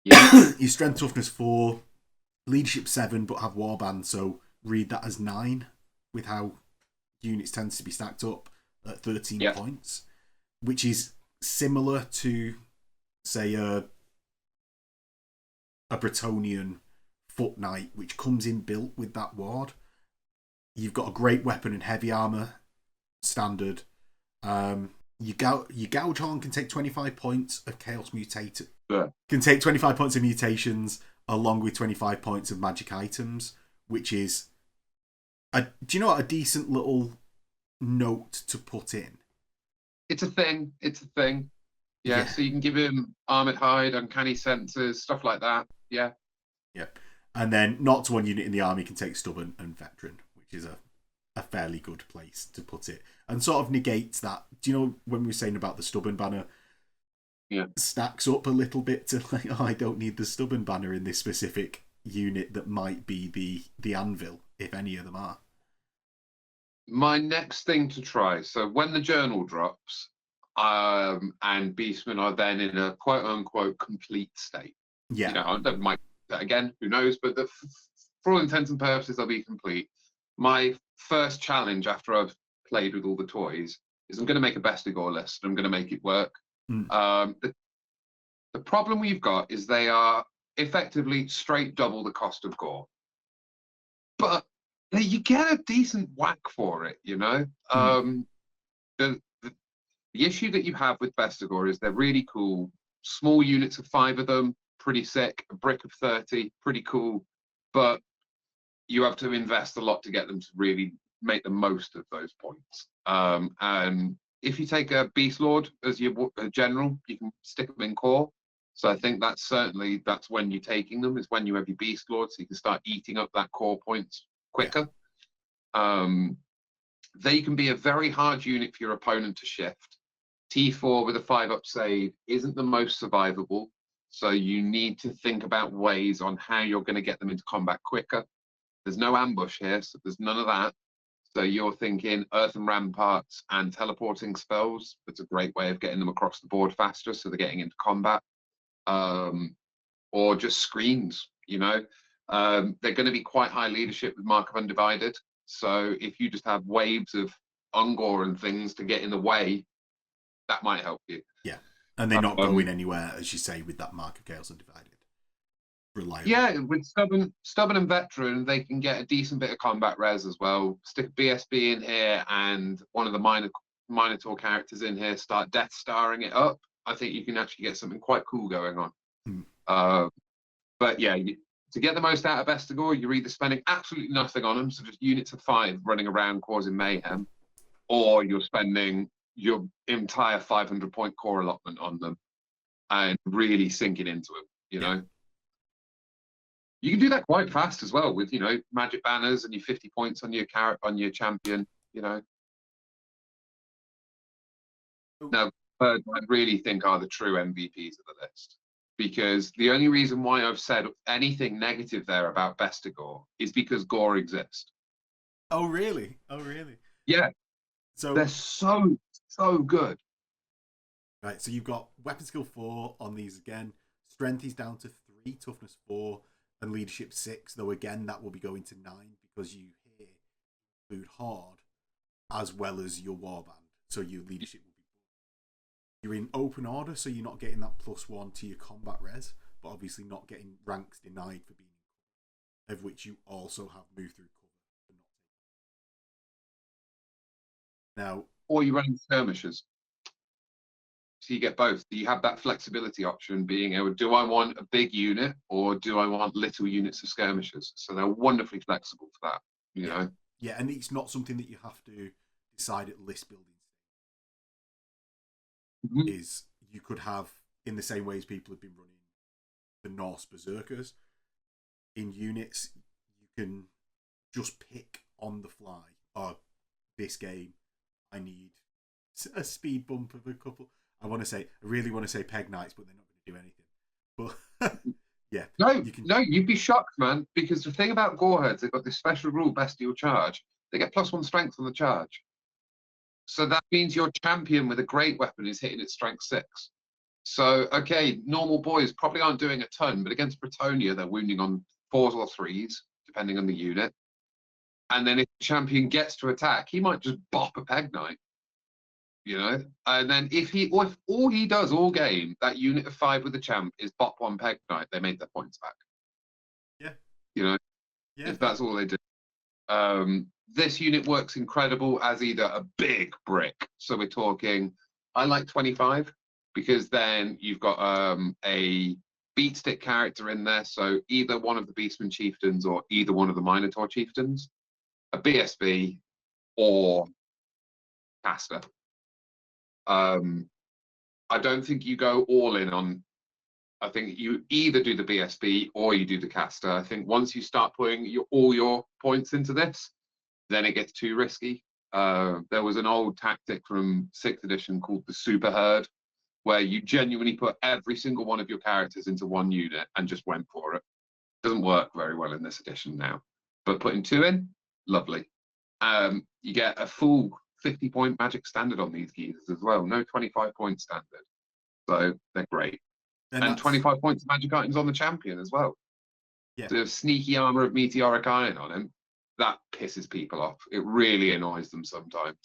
Your strength toughness 4, leadership 7, but have warband, so read that as 9 with how units tend to be stacked up at 13 points, which is similar to, say, a Bretonnian foot knight, which comes in built with that ward. You've got a great weapon and heavy armor standard. Your Gouge Horn can take 25 points of Chaos Mutated. Can take 25 points of mutations along with 25 points of magic items, which is do you know what, a decent little note to put in. It's a thing. Yeah, so you can give him armored hide, uncanny senses, stuff like that. Yeah. And then not to 1 unit in the army can take stubborn and veteran, which is a fairly good place to put it, and sort of negates that. Do you know when we were saying about the stubborn banner? Stacks up a little bit to like, I don't need the stubborn banner in this specific unit that might be the anvil, if any of them are. My next thing to try, so when the journal drops, and Beastmen are then in a quote unquote complete state. I might that again, who knows, but for all intents and purposes, they'll be complete. My first challenge after I've played with all the toys is I'm going to make a Bestigor list. I'm going to make it work. The problem we've got is they are effectively straight double the cost of gore. But you get a decent whack for it, you know? The issue that you have with Vestigor is they're really cool. Small units of 5 of them, pretty sick. A brick of 30, pretty cool. But you have to invest a lot to get them to really make the most of those points. And if you take a Beast Lord as your general, you can stick them in core. So I think that's when you're taking them, is when you have your Beast Lord, so you can start eating up that core points quicker. They can be a very hard unit for your opponent to shift. T4 with a 5-up save isn't the most survivable, so you need to think about ways on how you're going to get them into combat quicker. There's no ambush here, so there's none of that. So you're thinking Earthen Ramparts and teleporting spells. That's a great way of getting them across the board faster, so they're getting into combat. Or just screens, you know. They're going to be quite high leadership with Mark of Undivided. So if you just have waves of Ungor and things to get in the way, that might help you. Yeah, and they're not going anywhere, as you say, with that Mark of Chaos Undivided. Reliable. Yeah, with stubborn and veteran, they can get a decent bit of combat res as well. Stick a BSB in here and one of the Minotaur characters in here, start Death Starring it up. I think you can actually get something quite cool going on. But yeah, to get the most out of Vestigor, you're either spending absolutely nothing on them, so just units of 5 running around causing mayhem, or you're spending your entire 500-point core allotment on them and really sinking into them, you know. You can do that quite fast as well with, you know, magic banners and your 50 points on your champion, you know. Now, I really think are the true MVPs of the list, because the only reason why I've said anything negative there about Vestigor is because gore exists. Oh, really? Oh, really? Yeah. So they're so good. Right, so you've got weapon skill 4 on these again. Strength is down to 3, toughness 4, and leadership 6. Though again, that will be going to 9 because you here include hard as well as your warband. So your leadership will be. You're in open order, so you're not getting that +1 to your combat res, but obviously not getting ranks denied for being in cover, of which you also have move through cover. Now, or you're running skirmishers. So you get both. You have that flexibility option being able, do I want a big unit or do I want little units of skirmishers? So they're wonderfully flexible for that, you know? Yeah, and it's not something that you have to decide at list building. Is you could have, in the same way as people have been running the Norse Berserkers, in units, you can just pick on the fly. Oh, this game, I need a speed bump of a couple. I really want to say Peg Knights, but they're not going to do anything. But yeah. No, you'd be shocked, man, because the thing about Goreheads, they've got this special rule, Bestial Charge. They get +1 strength on the charge. So that means your champion with a great weapon is hitting at strength 6. So, okay, normal boys probably aren't doing a ton, but against Bretonia, they're wounding on 4s or 3s, depending on the unit. And then if the champion gets to attack, he might just bop a Peg Knight. You know, and then if all he does all game, that unit of 5 with the champ is bop 1 Peg Knight, they make their points back. Yeah. You know, if that's all they do. This unit works incredible as either a big brick. So we're talking, I like 25 because then you've got a beatstick character in there. So either one of the Beastmen Chieftains or either one of the Minotaur Chieftains, a BSB or caster. I don't think you go all in on. I think you either do the BSB or you do the caster. I think once you start putting all your points into this, then it gets too risky. There was an old tactic from 6th edition called the Super Herd, where you genuinely put every single one of your characters into one unit and just went for it. Doesn't work very well in this edition now, but putting 2 in, lovely. You get a full 50-point magic standard on these geezers as well. No 25-point standard. So they're great. And 25 points of magic items on the champion as well. Yeah. The sneaky armor of meteoric iron on him, that pisses people off. It really annoys them sometimes.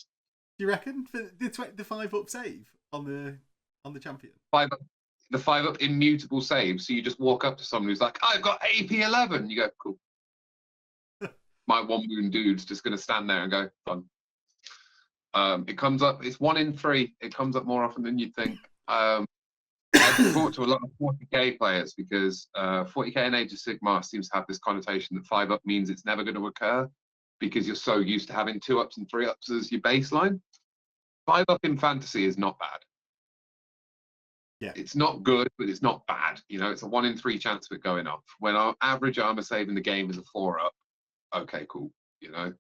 Do you reckon for the 5-up save on the on the champion? 5 up, the 5 up immutable save. So you just walk up to someone who's like, I've got AP 11. You go, cool. My 1 wound dude's just going to stand there and go, fun. It comes up, it's 1 in 3. It comes up more often than you'd think. I've talked to a lot of 40k players because 40k and Age of Sigmar seems to have this connotation that 5 up means it's never going to occur because you're so used to having 2 ups and 3 ups as your baseline. 5 up in fantasy is not bad. Yeah. It's not good, but it's not bad. You know, it's a 1 in 3 chance of it going off. When our average armor save in the game is a 4 up, okay, cool. You know.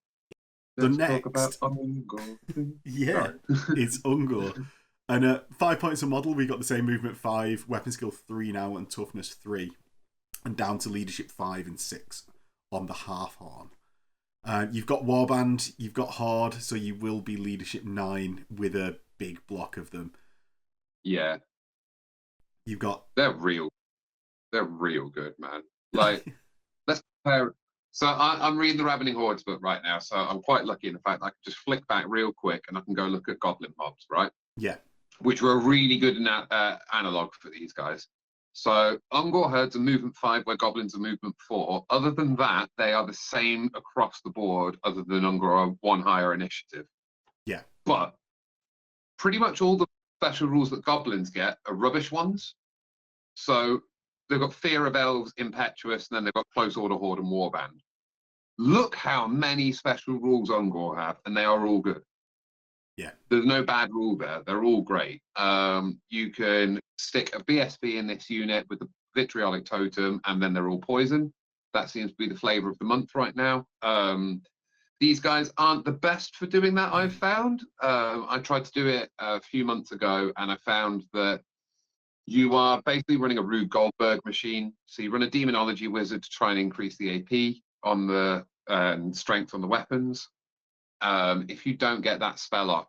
The Let's next, talk about Ungor. yeah, it's Ungor. And at 5 points a model, we got the same movement 5, weapon skill 3 now, and toughness 3, and down to leadership 5 and 6 on the half horn. You've got Warband, you've got Horde, so you will be leadership 9 with a big block of them. Yeah. You've got... They're real good, man. Like, let's compare... So I'm reading the Ravening Hordes book right now, so I'm quite lucky in the fact that I can just flick back real quick and I can go look at Goblin mobs, right? Yeah. Which were a really good analog for these guys. So Ungor herds are movement 5, where Goblins are movement 4. Other than that, they are the same across the board, other than Ungor are 1 higher initiative. Yeah. But pretty much all the special rules that Goblins get are rubbish ones. So they've got Fear of Elves, Impetuous, and then they've got Close Order, Horde, and Warband. Look how many special rules Ungor have, and they are all good. Yeah. There's no bad rule there. They're all great. You can stick a BSB in this unit with the Vitriolic Totem, and then they're all poison. That seems to be the flavor of the month right now. These guys aren't the best for doing that, I've found. I tried to do it a few months ago, and I found that you are basically running a Rube Goldberg machine. So you run a Demonology Wizard to try and increase the AP on the strength on the weapons. If you don't get that spell off,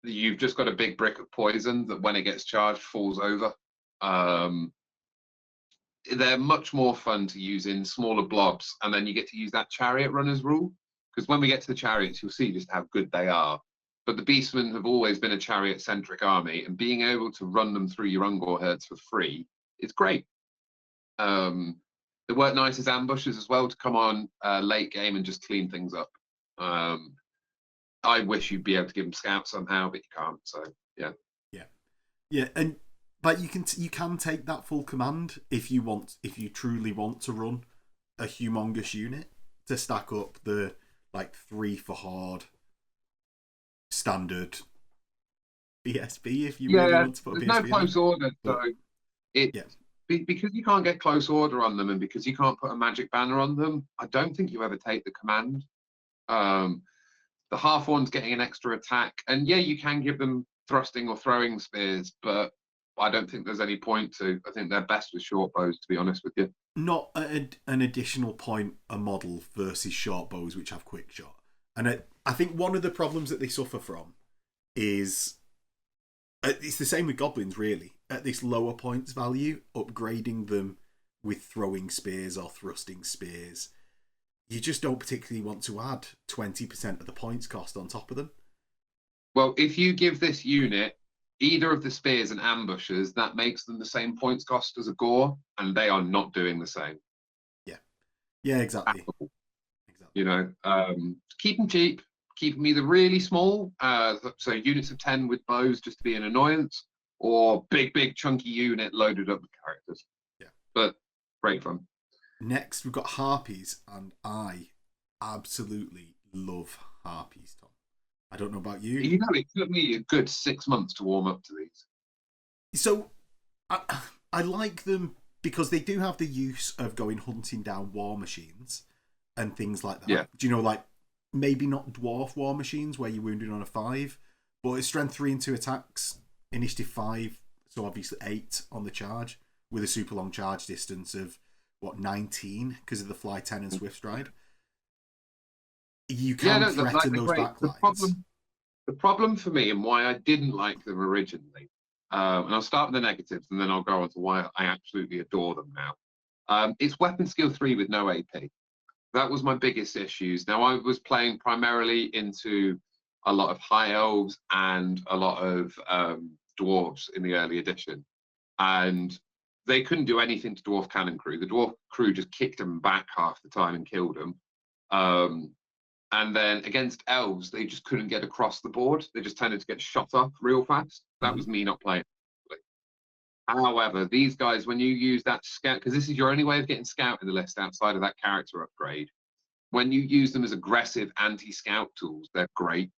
you've just got a big brick of poison that when it gets charged falls over. They're much more fun to use in smaller blobs, and then you get to use that Chariot Runners rule, because when we get to the Chariots, you'll see just how good they are. But the Beastmen have always been a Chariot-centric army, and being able to run them through your Ungor herds for free is great. They work nice as ambushes as well to come on late game and just clean things up. I wish you'd be able to give them scouts somehow, but you can't. So yeah, and but you can take that full command if you truly want to run a humongous unit to stack up the 3 for Horde standard BSB. If you really want to put a BSB, there's no close order, but, so because you can't get close order on them, and because you can't put a magic banner on them, I don't think you ever take the command. The half one's getting an extra attack, and yeah, you can give them thrusting or throwing spears, but I don't think there's any point to. I think they're best with short bows, to be honest with you. Not an additional point a model versus short bows, which have quick shot. And I think one of the problems that they suffer from is it's the same with Goblins, really. At this lower points value, upgrading them with throwing spears or thrusting spears, you just don't particularly want to add 20% of the points cost on top of them. Well, if you give this unit either of the spears and ambushes, that makes them the same points cost as a Gore, and they are not doing the same. Yeah, exactly. You know, keep them cheap, keep them either really small, so units of 10 with bows just to be an annoyance, or big chunky unit loaded up with characters. Yeah, but great fun. Next, we've got Harpies, and I absolutely love Harpies, Tom. I don't know about you. You know, it took me a good 6 months to warm up to these. So, I like them because they do have the use of going hunting down war machines and things like that. Yeah. Do you know, maybe not dwarf war machines where you're wounded on a 5, but it's strength 3 and 2 attacks, initiative 5, so obviously 8 on the charge, with a super long charge distance of 19 because of the fly 10 and swift stride. You can threaten those backlines. The problem for me, and why I didn't like them originally, and I'll start with the negatives and then I'll go on to why I absolutely adore them now. It's weapon skill 3 with no AP. That was my biggest issues. Now, I was playing primarily into a lot of high elves and a lot of dwarves in the early edition, and they couldn't do anything to dwarf cannon crew. The dwarf crew just kicked them back half the time and killed them. And then against elves, they just couldn't get across the board. They just tended to get shot off real fast. That was me not playing. However, these guys, when you use that scout, because this is your only way of getting scout in the list outside of that character upgrade, when you use them as aggressive anti-scout tools, they're great.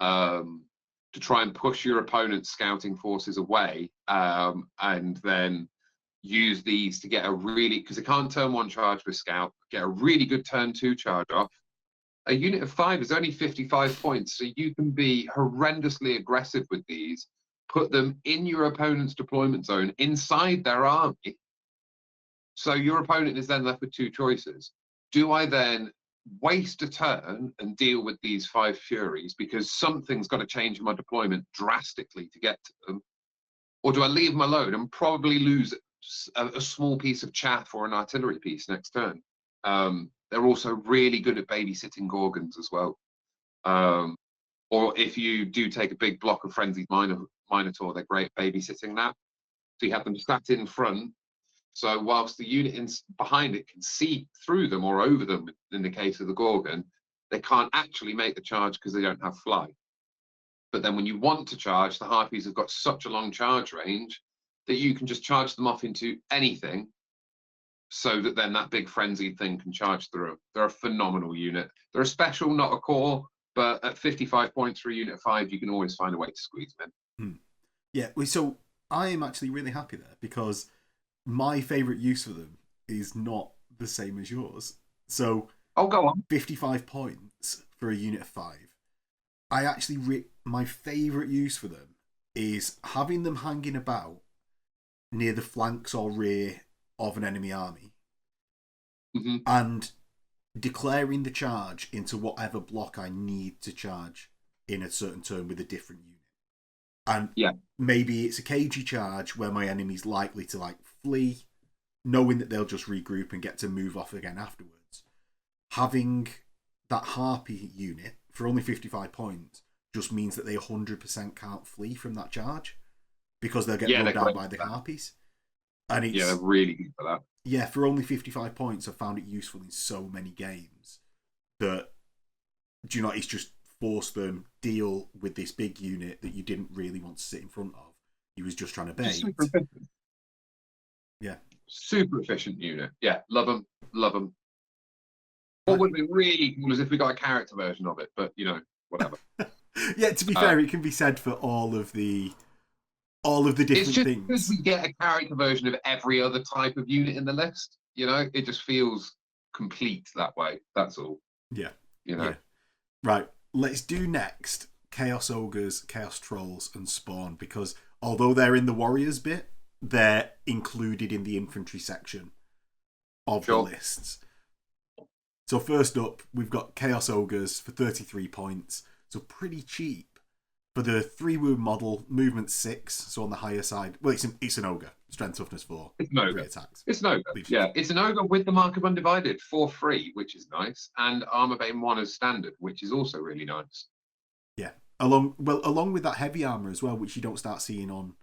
To try and push your opponent's scouting forces away, and then use these to get a really, because they can't turn 1 charge with scout, get a really good turn 2 charge off. A unit of 5 is only 55 points, so you can be horrendously aggressive with these, put them in your opponent's deployment zone inside their army. So your opponent is then left with 2 choices. Do I then waste a turn and deal with these 5 Furies because something's got to change in my deployment drastically to get to them? Or do I leave them alone and probably lose a small piece of chaff or an artillery piece next turn? They're also really good at babysitting Gorgons as well. Or if you do take a big block of Frenzied Minotaur, they're great at babysitting that. So you have them sat in front. So whilst the unit behind it can see through them or over them, in the case of the Gorgon, they can't actually make the charge because they don't have fly. But then when you want to charge, the Harpies have got such a long charge range that you can just charge them off into anything, so that then that big frenzied thing can charge through. They're a phenomenal unit. They're a special, not a core, but at 55 points for a unit of 5, you can always find a way to squeeze them in. Yeah, so I am actually really happy there, because my favourite use for them is not the same as yours. So, oh, go on. 55 points for a unit of 5. I actually, my favourite use for them is having them hanging about near the flanks or rear of an enemy army, and declaring the charge into whatever block I need to charge in a certain turn with a different unit. And maybe it's a cagey charge where my enemy's likely to like flee, knowing that they'll just regroup and get to move off again afterwards. Having that Harpy unit for only 55 points just means that they 100% can't flee from that charge, because they'll get run down by the Harpies. And it's, they're really good for that. Yeah, for only 55 points, I've found it useful in so many games that, do you know, it's just forced them deal with this big unit that you didn't really want to sit in front of. He was just trying to bait. Super efficient. Yeah. Super efficient unit. Yeah, love them. Love them. What would be really cool is if we got a character version of it, but, you know, whatever. Yeah, to be fair, it can be said for all of the different things. It's just because we get a character version of every other type of unit in the list, you know, it just feels complete that way. That's all. Yeah. You know. Yeah. Right. Let's do next Chaos Ogres, Chaos Trolls, and Spawn, because although they're in the Warriors bit, they're included in the Infantry section of the lists. So first up, we've got Chaos Ogres for 33 points. So pretty cheap. For the 3 wound model, movement 6, so on the higher side. Well, it's an ogre. Strength, toughness 4. It's an ogre. 3 attacks. It's an ogre. Yeah, it's an ogre with the Mark of Undivided for free, which is nice, and Armor Bane 1 as standard, which is also really nice. Yeah, along with that heavy armor as well, which you don't start seeing on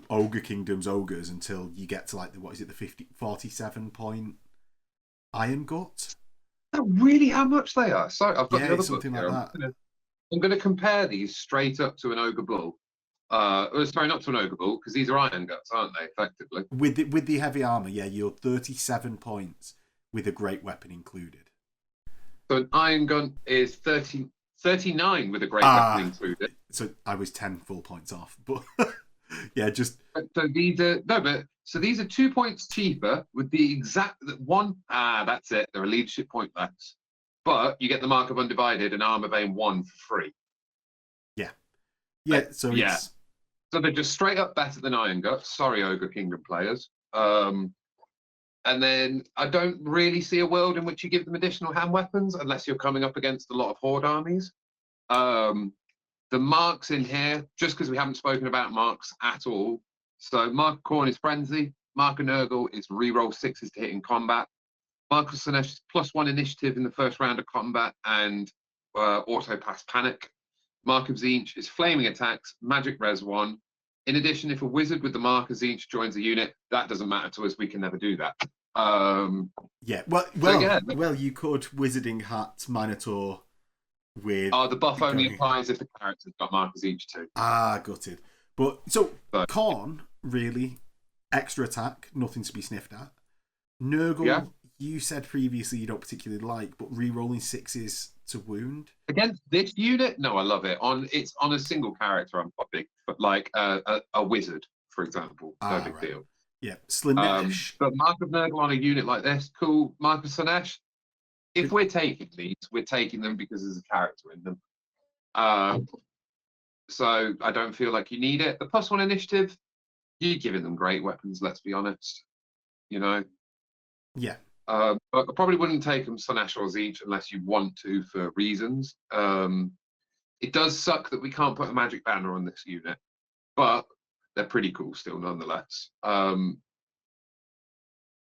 Ogre Kingdom's ogres until you get to like the 47 point Iron Gut. Is that really how much they are? Sorry, I've got the other something book like here. that. I'm going to compare these straight up to an Ogre Bull. Sorry, not to an Ogre Bull, because these are Iron Guts, aren't they, effectively? With the heavy armour, yeah, you're 37 points with a great weapon included. So an Iron Gun is 39 with a great weapon included. So I was 10 full points off. But yeah, just... So these are... No, but... So these are 2 points cheaper with the exact... one... that's it. They're a leadership point less. But you get the Mark of Undivided and Armor Bane 1 for free. Yeah. Yeah, so yeah. It's... So they're just straight up better than Iron Guts. Sorry, Ogre Kingdom players. And then I don't really see a world in which you give them additional hand weapons unless you're coming up against a lot of Horde armies. The marks in here, just because we haven't spoken about marks at all. So Mark of Khorne is Frenzy. Mark of Nurgle is reroll 6s to hit in combat. Mark of Slaanesh is +1 initiative in the first round of combat and auto pass panic. Mark of Tzeentch is flaming attacks, magic res 1. In addition, if a wizard with the Mark of Tzeentch joins a unit, that doesn't matter to us. We can never do that. Yeah, well, you could Wizarding Hat Minotaur with. The buff only applies if the character's got Mark of Tzeentch too. Gutted. But so Khorne, really, extra attack, nothing to be sniffed at. Nurgle, you said previously you don't particularly like, but re-rolling 6s to wound against this unit. No, I love it. It's on a single character. I'm quite big, but like a wizard, for example, no big deal. Yeah, Slanesh. But Mark of Nurgle on a unit like this, cool. Mark of Slanesh. If we're taking these, we're taking them because there's a character in them. So I don't feel like you need it. The +1 initiative, you're giving them great weapons. Let's be honest. You know. Yeah. But I probably wouldn't take them Slanesh or Tzeentch unless you want to for reasons. It does suck that we can't put a magic banner on this unit, but they're pretty cool still nonetheless.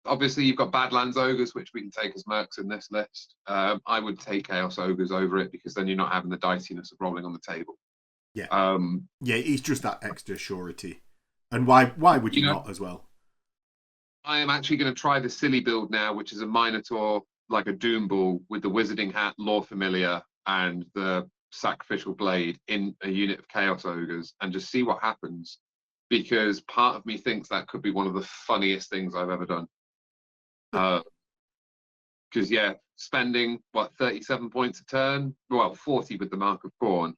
Obviously, you've got Badlands Ogres, which we can take as mercs in this list. I would take Chaos Ogres over it because then you're not having the diciness of rolling on the table. Yeah. Yeah, it's just that extra surety. And why would you not as well? I am actually going to try the silly build now, which is a Minotaur, like a Doom Ball, with the Wizarding Hat, Lore Familiar, and the Sacrificial Blade in a unit of Chaos Ogres, and just see what happens. Because part of me thinks that could be one of the funniest things I've ever done. Because, spending, 37 points a turn? Well, 40 with the Mark of Khorne.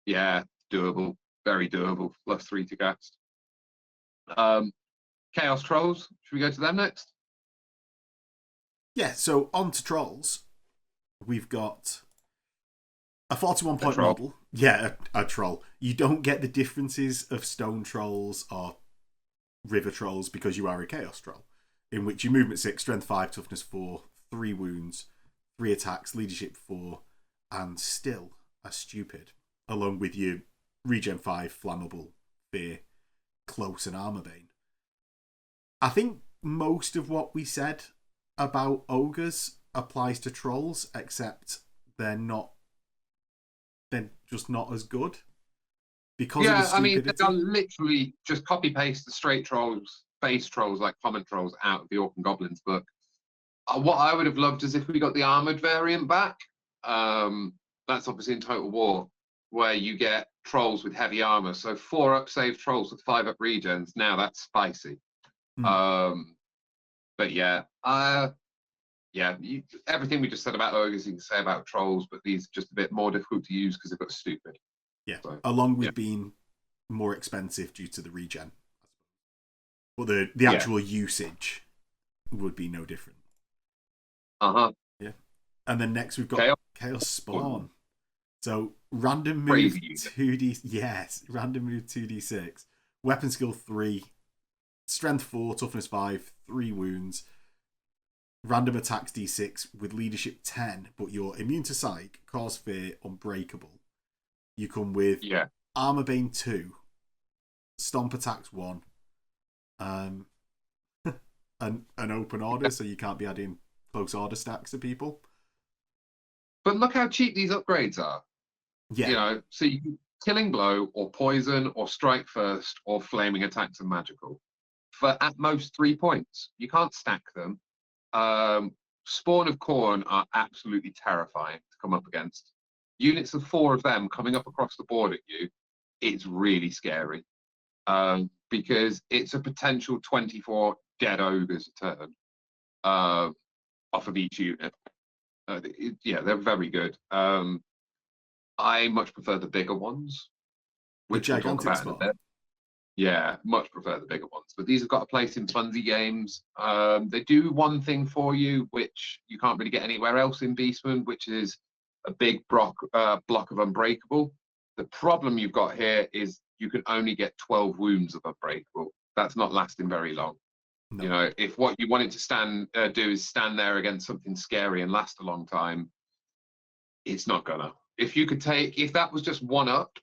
Yeah, doable. Very doable. +3 to cast. Chaos Trolls. Should we go to them next? Yeah, so on to Trolls. We've got a 41-point model. Yeah, a troll. You don't get the differences of Stone Trolls or River Trolls because you are a Chaos Troll, in which you movement 6, strength 5, toughness 4, 3 wounds, 3 attacks, leadership 4, and still are stupid, along with your regen 5, flammable, fear, close, and armor bane. I think most of what we said about ogres applies to trolls, except they're just not as good. Because they'll literally just copy paste the straight trolls, base trolls, like common trolls, out of the Orc and Goblins book. What I would have loved is if we got the armored variant back. That's obviously in Total War, where you get trolls with heavy armor. So 4 up save trolls with 5 up regens. Now that's spicy. But everything we just said about ogres you can say about trolls, but these are just a bit more difficult to use because they've got stupid. Yeah, so, along with being more expensive due to the regen. But the actual usage would be no different. Yeah. And then next we've got Chaos Spawn. So random move 2d. Yes, random move 2d6. Weapon skill 3. Strength 4, toughness 5, 3 wounds. Random attacks d6 with leadership 10, but you're immune to psych, cause fear, unbreakable. You come with armor bane 2, stomp attacks 1, an open order, so you can't be adding close order stacks to people. But look how cheap these upgrades are. Yeah. You know, so you can killing blow or poison or strike first or flaming attacks and magical for at most 3 points. You can't stack them. Spawn of Khorne are absolutely terrifying to come up against. Units of 4 of them coming up across the board at you, it's really scary. Because it's a potential 24 dead ogres a turn off of each unit. They're very good. I much prefer the bigger ones, which we'll talk about in a bit. Yeah, much prefer the bigger ones. But these have got a place in Funsy games. They do one thing for you, which you can't really get anywhere else in Beastmen, which is a big block of Unbreakable. The problem you've got here is you can only get 12 wounds of Unbreakable. That's not lasting very long. No. You know, if what you want it to do is stand there against something scary and last a long time, it's not gonna. If that was just 1 up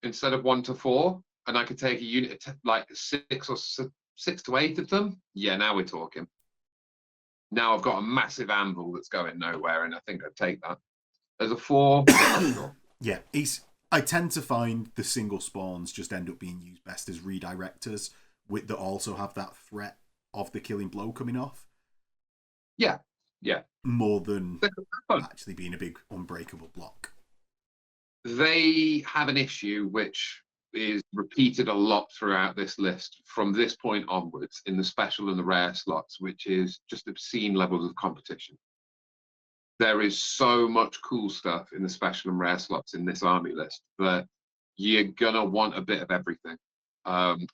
instead of 1 to 4, and I could take a unit like 6 to 8 of them, now we're talking. Now I've got a massive anvil that's going nowhere, and I think I'd take that. There's a 4. Yeah, he's I tend to find the single spawns just end up being used best as redirectors that also have that threat of the killing blow coming off. Yeah. More than actually being a big unbreakable block. They have an issue which is repeated a lot throughout this list from this point onwards in the special and the rare slots, which is just obscene levels of competition. There is so much cool stuff in the special and rare slots in this army list that you're gonna want a bit of everything.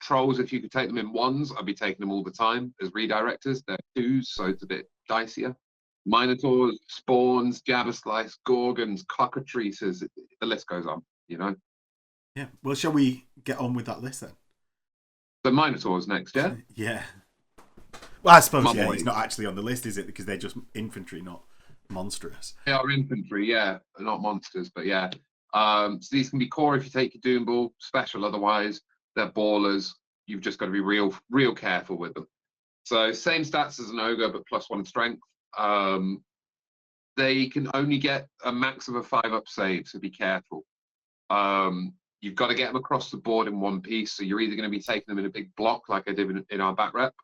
Trolls, if you could take them in ones, I'd be taking them all the time as redirectors. They're twos, so it's a bit dicier. Minotaurs, Spawns, Jabberslice, Gorgons, Cockatrices, the list goes on, you know? Yeah. Well, shall we get on with that list then? The Minotaurs next, yeah? Yeah. Well, I suppose, yeah, it's not actually on the list, is it? Because they're just infantry, not monstrous. They are infantry, yeah. Not monsters, but yeah. So these can be core if you take your Doom Ball, special otherwise. They're ballers. You've just got to be real careful with them. So same stats as an ogre, but +1 strength. They can only get a max of a 5-up save, so be careful. You've got to get them across the board in one piece. So you're either going to be taking them in a big block, like I did in our back rep,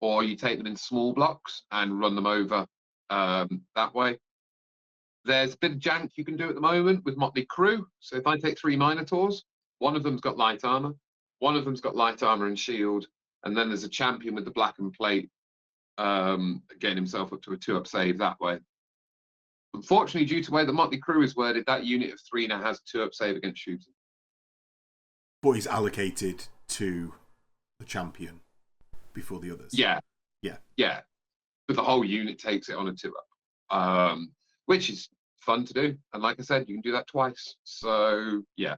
or you take them in small blocks and run them over that way. There's a bit of jank you can do at the moment with Motley Crew. So if I take 3 Minotaurs, one of them's got light armor, one of them's got light armor and shield, and then there's a champion with the blackened plate getting himself up to a 2-up save that way. Unfortunately, due to the way the Motley Crew is worded, that unit of 3 now has a 2-up save against shooting. But he's allocated to the champion before the others. Yeah. But the whole unit takes it on a 2-up, which is fun to do. And like I said, you can do that twice. So yeah.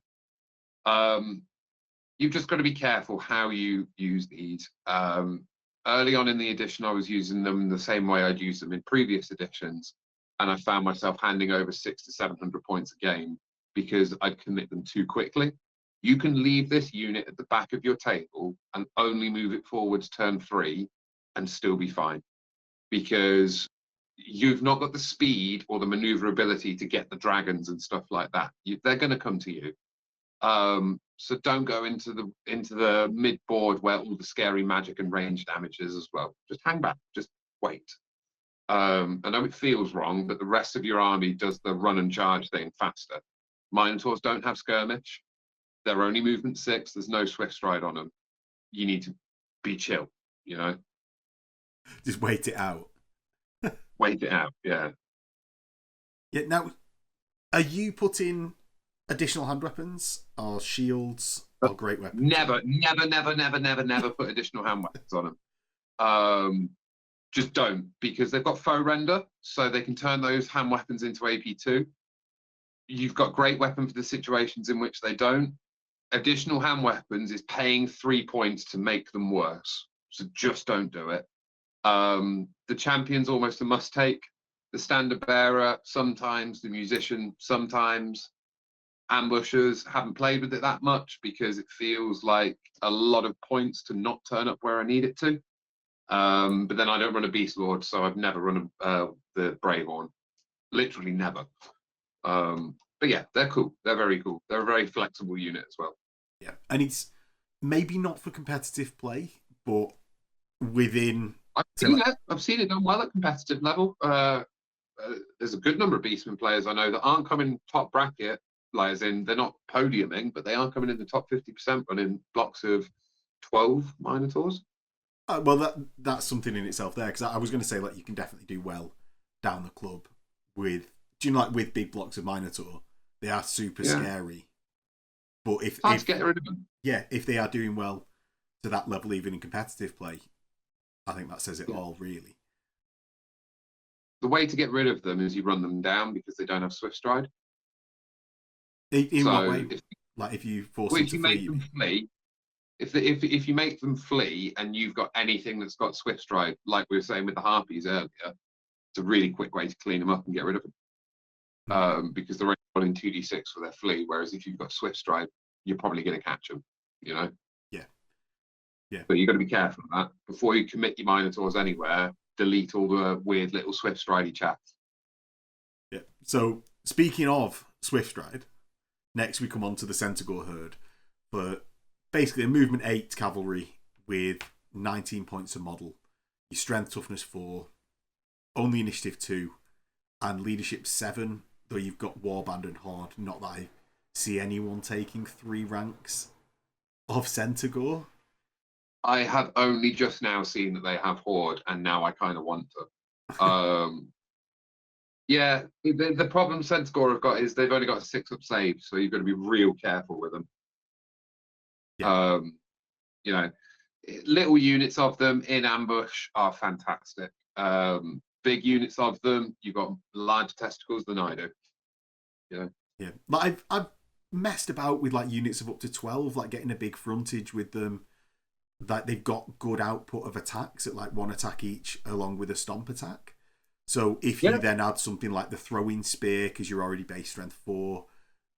You've just got to be careful how you use these. Early on in the edition, I was using them the same way I'd used them in previous editions, and I found myself handing over 600 to 700 points a game because I'd commit them too quickly. You can leave this unit at the back of your table and only move it forwards turn 3 and still be fine, because you've not got the speed or the maneuverability to get the dragons and stuff like that. They're going to come to you. So don't go into the mid board where all the scary magic and range damage is as well. Just hang back. Just wait. I know it feels wrong, but the rest of your army does the run and charge thing faster. Minotaurs don't have skirmish. They're only movement 6. There's no swift stride on them. You need to be chill, you know? Just wait it out. Wait it out, yeah. Yeah, now, are you putting additional hand weapons or shields or great weapons? Never put additional hand weapons on them. Just don't, because they've got foe render, so they can turn those hand weapons into AP2. You've got great weapon for the situations in which they don't. Additional hand weapons is paying 3 points to make them worse, so just don't do it. The champion's almost a must take. The standard bearer sometimes, the musician sometimes. Ambushers, haven't played with it that much because it feels like a lot of points to not turn up where I need it to. But then I don't run a Beast Lord, so I've never run the Brayhorn. Literally never. But yeah, they're cool. They're very cool. They're a very flexible unit as well. Yeah, and it's maybe not for competitive play, but within... I've seen it done well at competitive level. There's a good number of Beastmen players I know that aren't coming top bracket, like as in they're not podiuming, but they are coming in the top 50% running blocks of 12 Minotaurs. Well, that's something in itself there, because I was going to say, like, you can definitely do well down the club with, do you know, like with big blocks of Minotaur? They are super scary. But if get rid of them. Yeah, if they are doing well to that level, even in competitive play, I think that says it all, really. The way to get rid of them is you run them down because they don't have swift stride. In what way? If you force them to make them flee, if you make them flee and you've got anything that's got swift stride, like we were saying with the harpies earlier, it's a really quick way to clean them up and get rid of them. Because they're only running 2d6 for their flee, whereas if you've got swift stride, you're probably going to catch them, you know? Yeah. But you've got to be careful of that. Before you commit your Minotaurs anywhere, delete all the weird little swift stridey chaff. Yeah. So, speaking of swift stride, Next, we come on to the Centigor herd for basically a movement 8 cavalry with 19 points a model. Your strength, toughness 4, only initiative 2, and leadership 7. Though you've got Warband and Horde. Not that I see anyone taking 3 ranks of Centigor. I have only just now seen that they have Horde, and now I kind of want to. Yeah, the problem Centigor have got is they've only got a 6-up save, so you've got to be real careful with them. Yeah. You know, little units of them in ambush are fantastic. Big units of them, you've got larger testicles than I do. Yeah. Like I've messed about with like units of up to 12, like getting a big frontage with them. That they've got good output of attacks at like 1 attack each, along with a stomp attack. So if you then add something like the throwing spear, because you're already base strength 4,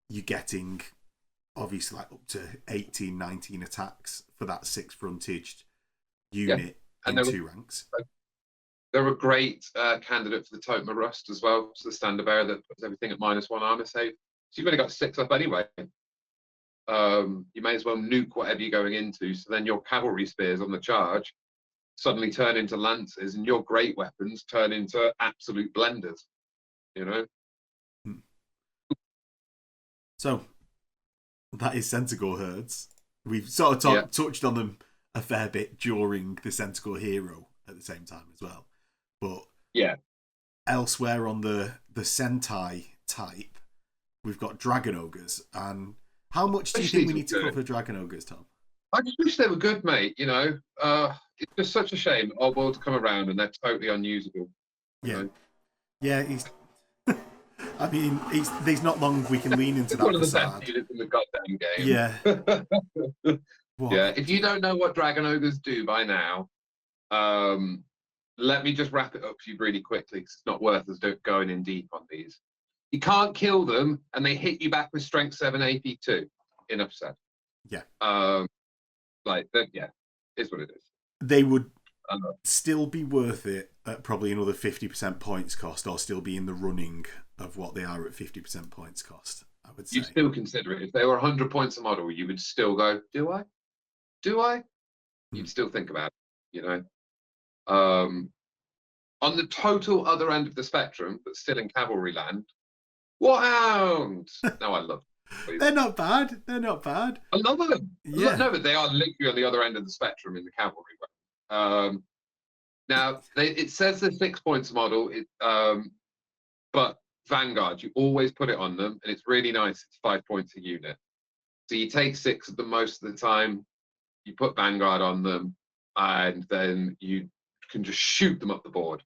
you're getting obviously like up to 18, 19 attacks for that 6 frontaged unit in 2 ranks. They're a great candidate for the Totem of Rust as well. So the standard bearer that puts everything at -1 armor save. So you've only got 6 up anyway. You may as well nuke whatever you're going into. So then your cavalry spears on the charge suddenly turn into lances, and your great weapons turn into absolute blenders. You know. So that is Centigor herds. We've sort of touched on them a fair bit during the Centigor hero at the same time as well. But elsewhere on the Sentai type, we've got Dragon Ogres. And how much do you think we need to cover Dragon Ogres, Tom? I just wish they were good, mate. You know, it's just such a shame old world to come around and they're totally unusable. Yeah, he's. I mean, there's not long we can lean into that. One of the best units in the goddamn game. Yeah. Yeah. If you don't know what Dragon Ogres do by now, let me just wrap it up for you really quickly, because it's not worth us going in deep on these. You can't kill them, and they hit you back with Strength 7 AP 2. Enough said. Yeah. Is what it is. They would still be worth it at probably another 50% points cost, or still be in the running of what they are at 50% points cost, I would say. You'd still consider it. If they were 100 points a model, you would still go, do I? Do I? You'd still think about it, you know. On the total other end of the spectrum, but still in cavalry land, Warhounds! No, I love them. They're not bad. They're not bad. I love them. Yeah. No, but they are literally on the other end of the spectrum in the cavalry way. Now, it says they're 6 points model, but Vanguard, you always put it on them, and it's really nice. It's 5 points a unit. So you take 6 of them most of the time, you put Vanguard on them, and then you can just shoot them up the board.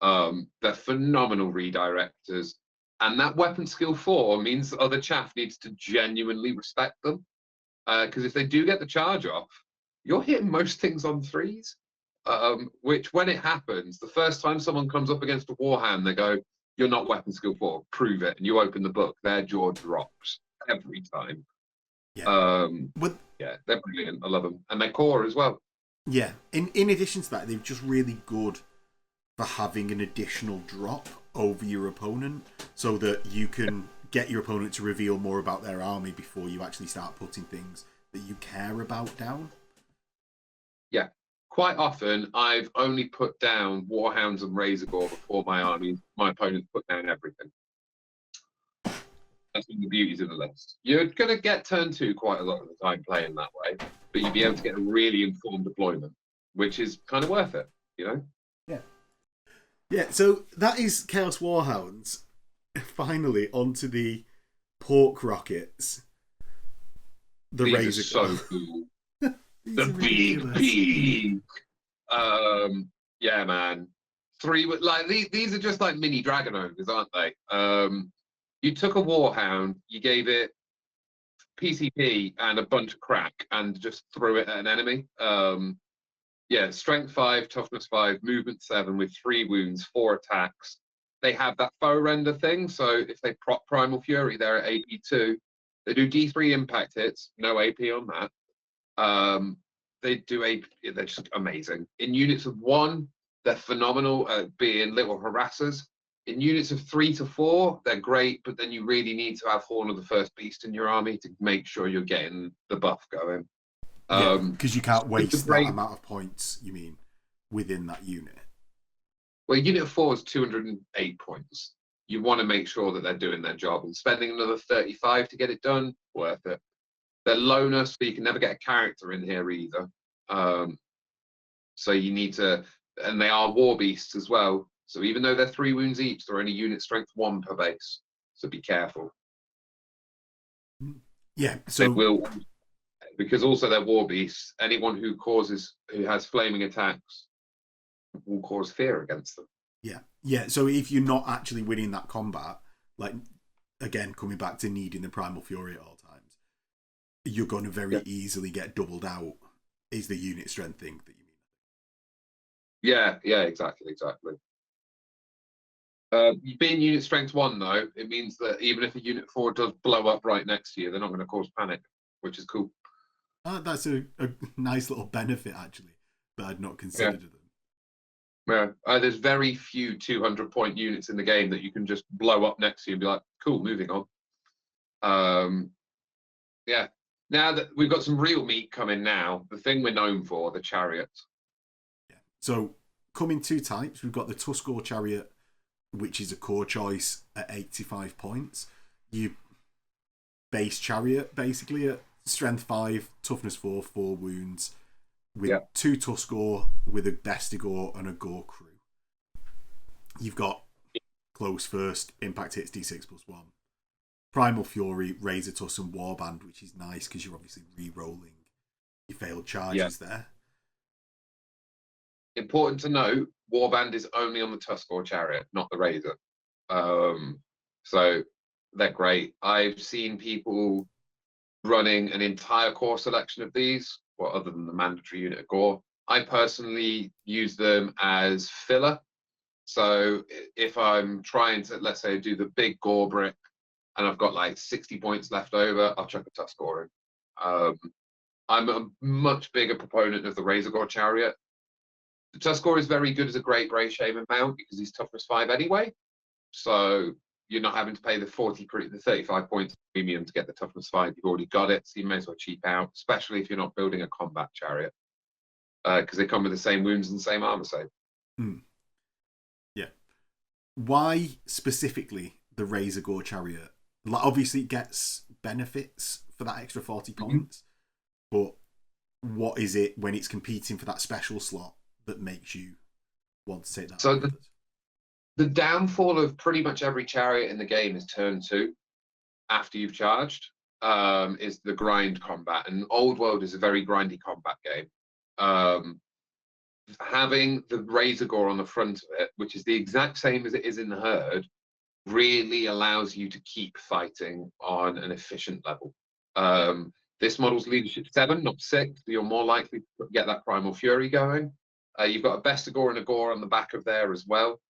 They're phenomenal redirectors. And that weapon skill 4 means the other chaff needs to genuinely respect them. Because if they do get the charge off, you're hitting most things on 3s. Which, when it happens, the first time someone comes up against a Warhound, they go, you're not weapon skill 4, prove it. And you open the book, their jaw drops every time. Yeah. Yeah, they're brilliant. I love them. And their core as well. Yeah. In addition to that, they're just really good for having an additional drop over your opponent, so that you can get your opponent to reveal more about their army before you actually start putting things that you care about down. Yeah. Quite often, I've only put down Warhounds and Razorgore before my opponents put down everything. That's one of the beauties of the list. You're going to get turn 2 quite a lot of the time playing that way, but you'll be able to get a really informed deployment, which is kind of worth it, you know? Yeah. Yeah, so that is Chaos Warhounds. Finally, onto the Pork Rockets. The These are so cool. The big peak. Yeah, man. 3, like these are just like mini Dragon Ogres, aren't they? You took a Warhound, you gave it PCP and a bunch of crack, and just threw it at an enemy. Yeah, strength 5, toughness 5, movement 7 with 3 wounds, 4 attacks. They have that foe render thing, so if they prop Primal Fury, they're at AP 2. They do D3 impact hits, no AP on that. They do AP, they're just amazing. In units of 1, they're phenomenal at being little harassers. In units of 3 to 4, they're great, but then you really need to have Horn of the First Beast in your army to make sure you're getting the buff going. Yeah, because you can't with the waste that Brave- amount of points, you mean, within that unit. Well, unit of 4 is 208 points. You want to make sure that they're doing their job, and spending another 35 to get it done, worth it. They're loner, so you can never get a character in here either. So you need to, and they are Warbeasts as well. So even though they're 3 wounds each, they're only unit strength 1 per base. So be careful. Yeah, so they will, because also they're Warbeasts. Anyone who has flaming attacks will cause fear against them. Yeah. So if you're not actually winning that combat, like again coming back to needing the Primal Fury at all times, you're going to very easily get doubled out. Is the unit strength thing that you mean? Yeah, exactly. Being unit strength 1 though, it means that even if a unit 4 does blow up right next to you, they're not going to cause panic, which is cool. That's a nice little benefit actually that I'd not considered of them. Yeah, there's very few 200-point units in the game that you can just blow up next to you and be like, cool, moving on. Yeah. Now that we've got some real meat coming now, the thing we're known for, the Chariots. Yeah. So coming 2 types, we've got the Tuskor Chariot, which is a core choice at 85 points. You base Chariot basically at strength 5, toughness 4, 4 wounds, with 2 Tuskor, with a Bestigor and a Gore crew. You've got close first, impact hits D6+1. Primal Fury, Razor Tusk, and Warband, which is nice because you're obviously re-rolling your failed charges there. Important to note, Warband is only on the Tuskor Chariot, not the Razor. So they're great. I've seen people running an entire core selection of these, well, other than the mandatory unit of Gore. I personally use them as filler. So if I'm trying to, let's say, do the big Gore brick, and I've got like 60 points left over, I'll chuck a Tuskor in. I'm a much bigger proponent of the Razor Gore Chariot. The Tuskor is very good as a great Grey Shaman mount because he's toughness 5 anyway. So you're not having to pay the 35 points premium to get the toughness 5. You've already got it, so you may as well cheap out, especially if you're not building a combat chariot. Because they come with the same wounds and the same armor save. Yeah. Why specifically the Razor Gore Chariot? Like, obviously it gets benefits for that extra 40 points, but what is it when it's competing for that special slot that makes you want to take that? So the downfall of pretty much every chariot in the game is turn 2 after you've charged, is the grind combat. And Old World is a very grindy combat game. Having the Razor Gore on the front of it, which is the exact same as it is in the Herd, really allows you to keep fighting on an efficient level. This model's leadership 7, not 6, so you're more likely to get that Primal Fury going. You've got a Bestigor and a Gore on the back of there as well.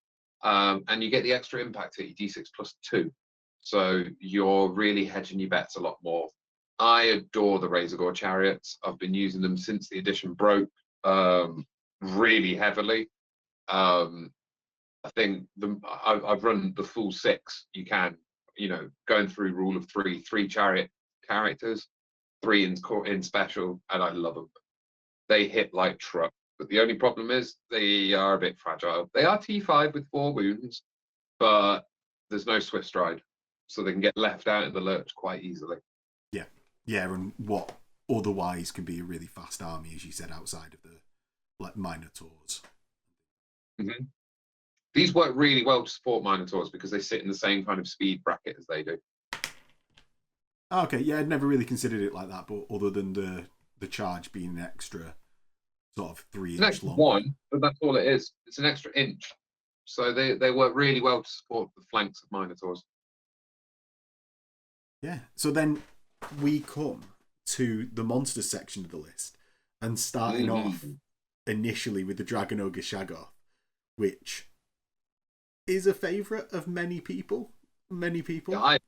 And you get the extra impact at your D6+2. So you're really hedging your bets a lot more. I adore the Razor Gore Chariots. I've been using them since the edition broke really heavily. I think I've run the full 6. You can, going through rule of 3, 3 chariot characters, 3 in special, and I love them. They hit like truck. But the only problem is they are a bit fragile. They are T5 with 4 wounds, but there's no swift stride, so they can get left out in the lurch quite easily. Yeah, and what otherwise can be a really fast army, as you said, outside of the Minotaurs. These work really well to support Minotaurs because they sit in the same kind of speed bracket as they do. Okay, yeah, I'd never really considered it like that, but other than the charge being an extra sort of 3-inch long. 1, but that's all it is. It's an extra inch. So they work really well to support the flanks of Minotaurs. Yeah, so then we come to the monsters section of the list, and starting off initially with the Dragon Ogre Shaggoth, which is a favourite of many people. I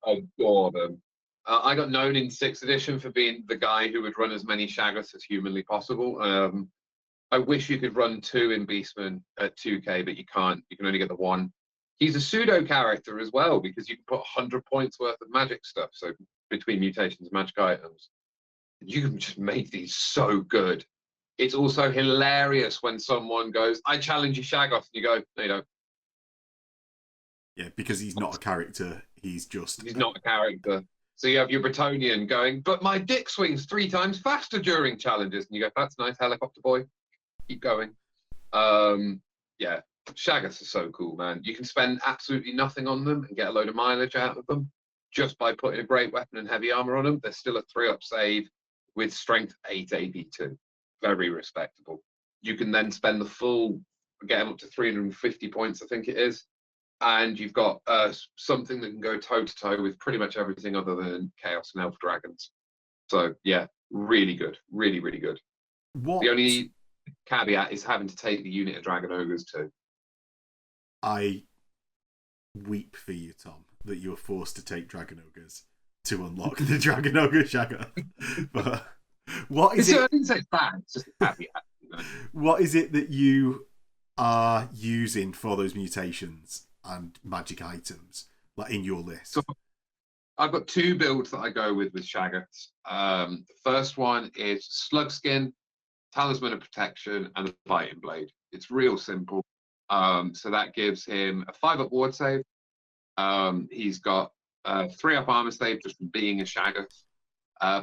adore them. I got known in 6th edition for being the guy who would run as many Shaggoths as humanly possible. I wish you could run 2 in Beastmen at 2k, but you can't. You can only get the 1. He's a pseudo character as well, because you can put 100 points worth of magic stuff. So between mutations and magic items, you can just make these so good. It's also hilarious when someone goes, "I challenge you, Shaggoth," and you go, "No, you don't." Yeah, because he's not a character. He's not a character. So you have your Bretonian going, "But my dick swings 3 times faster during challenges," and you go, "That's nice, helicopter boy. Keep going." Yeah, Shaggoths are so cool, man. You can spend absolutely nothing on them and get a load of mileage out of them just by putting a great weapon and heavy armor on them. They're still a 3-up save with strength 8 AP2. Very respectable. You can then spend the full, get them up to 350 points, I think it is, and you've got something that can go toe-to-toe with pretty much everything other than Chaos and Elf Dragons. So, yeah, really good. Really, really good. What? The only caveat is having to take the unit of Dragon Ogres too. I weep for you, Tom, that you were forced to take Dragon Ogres to unlock the Dragon Ogre Shaggoth. But what is it? I didn't say it's bad, it's just a caveat. You know? What is it that you are using for those mutations and magic items, like in your list? So I've got 2 builds that I go with Shaggoths. The first one is Slug Skin, Talisman of Protection, and a Fighting Blade. It's real simple. So that gives him a 5-up ward save. He's got 3-up armor save just from being a Shaggoth.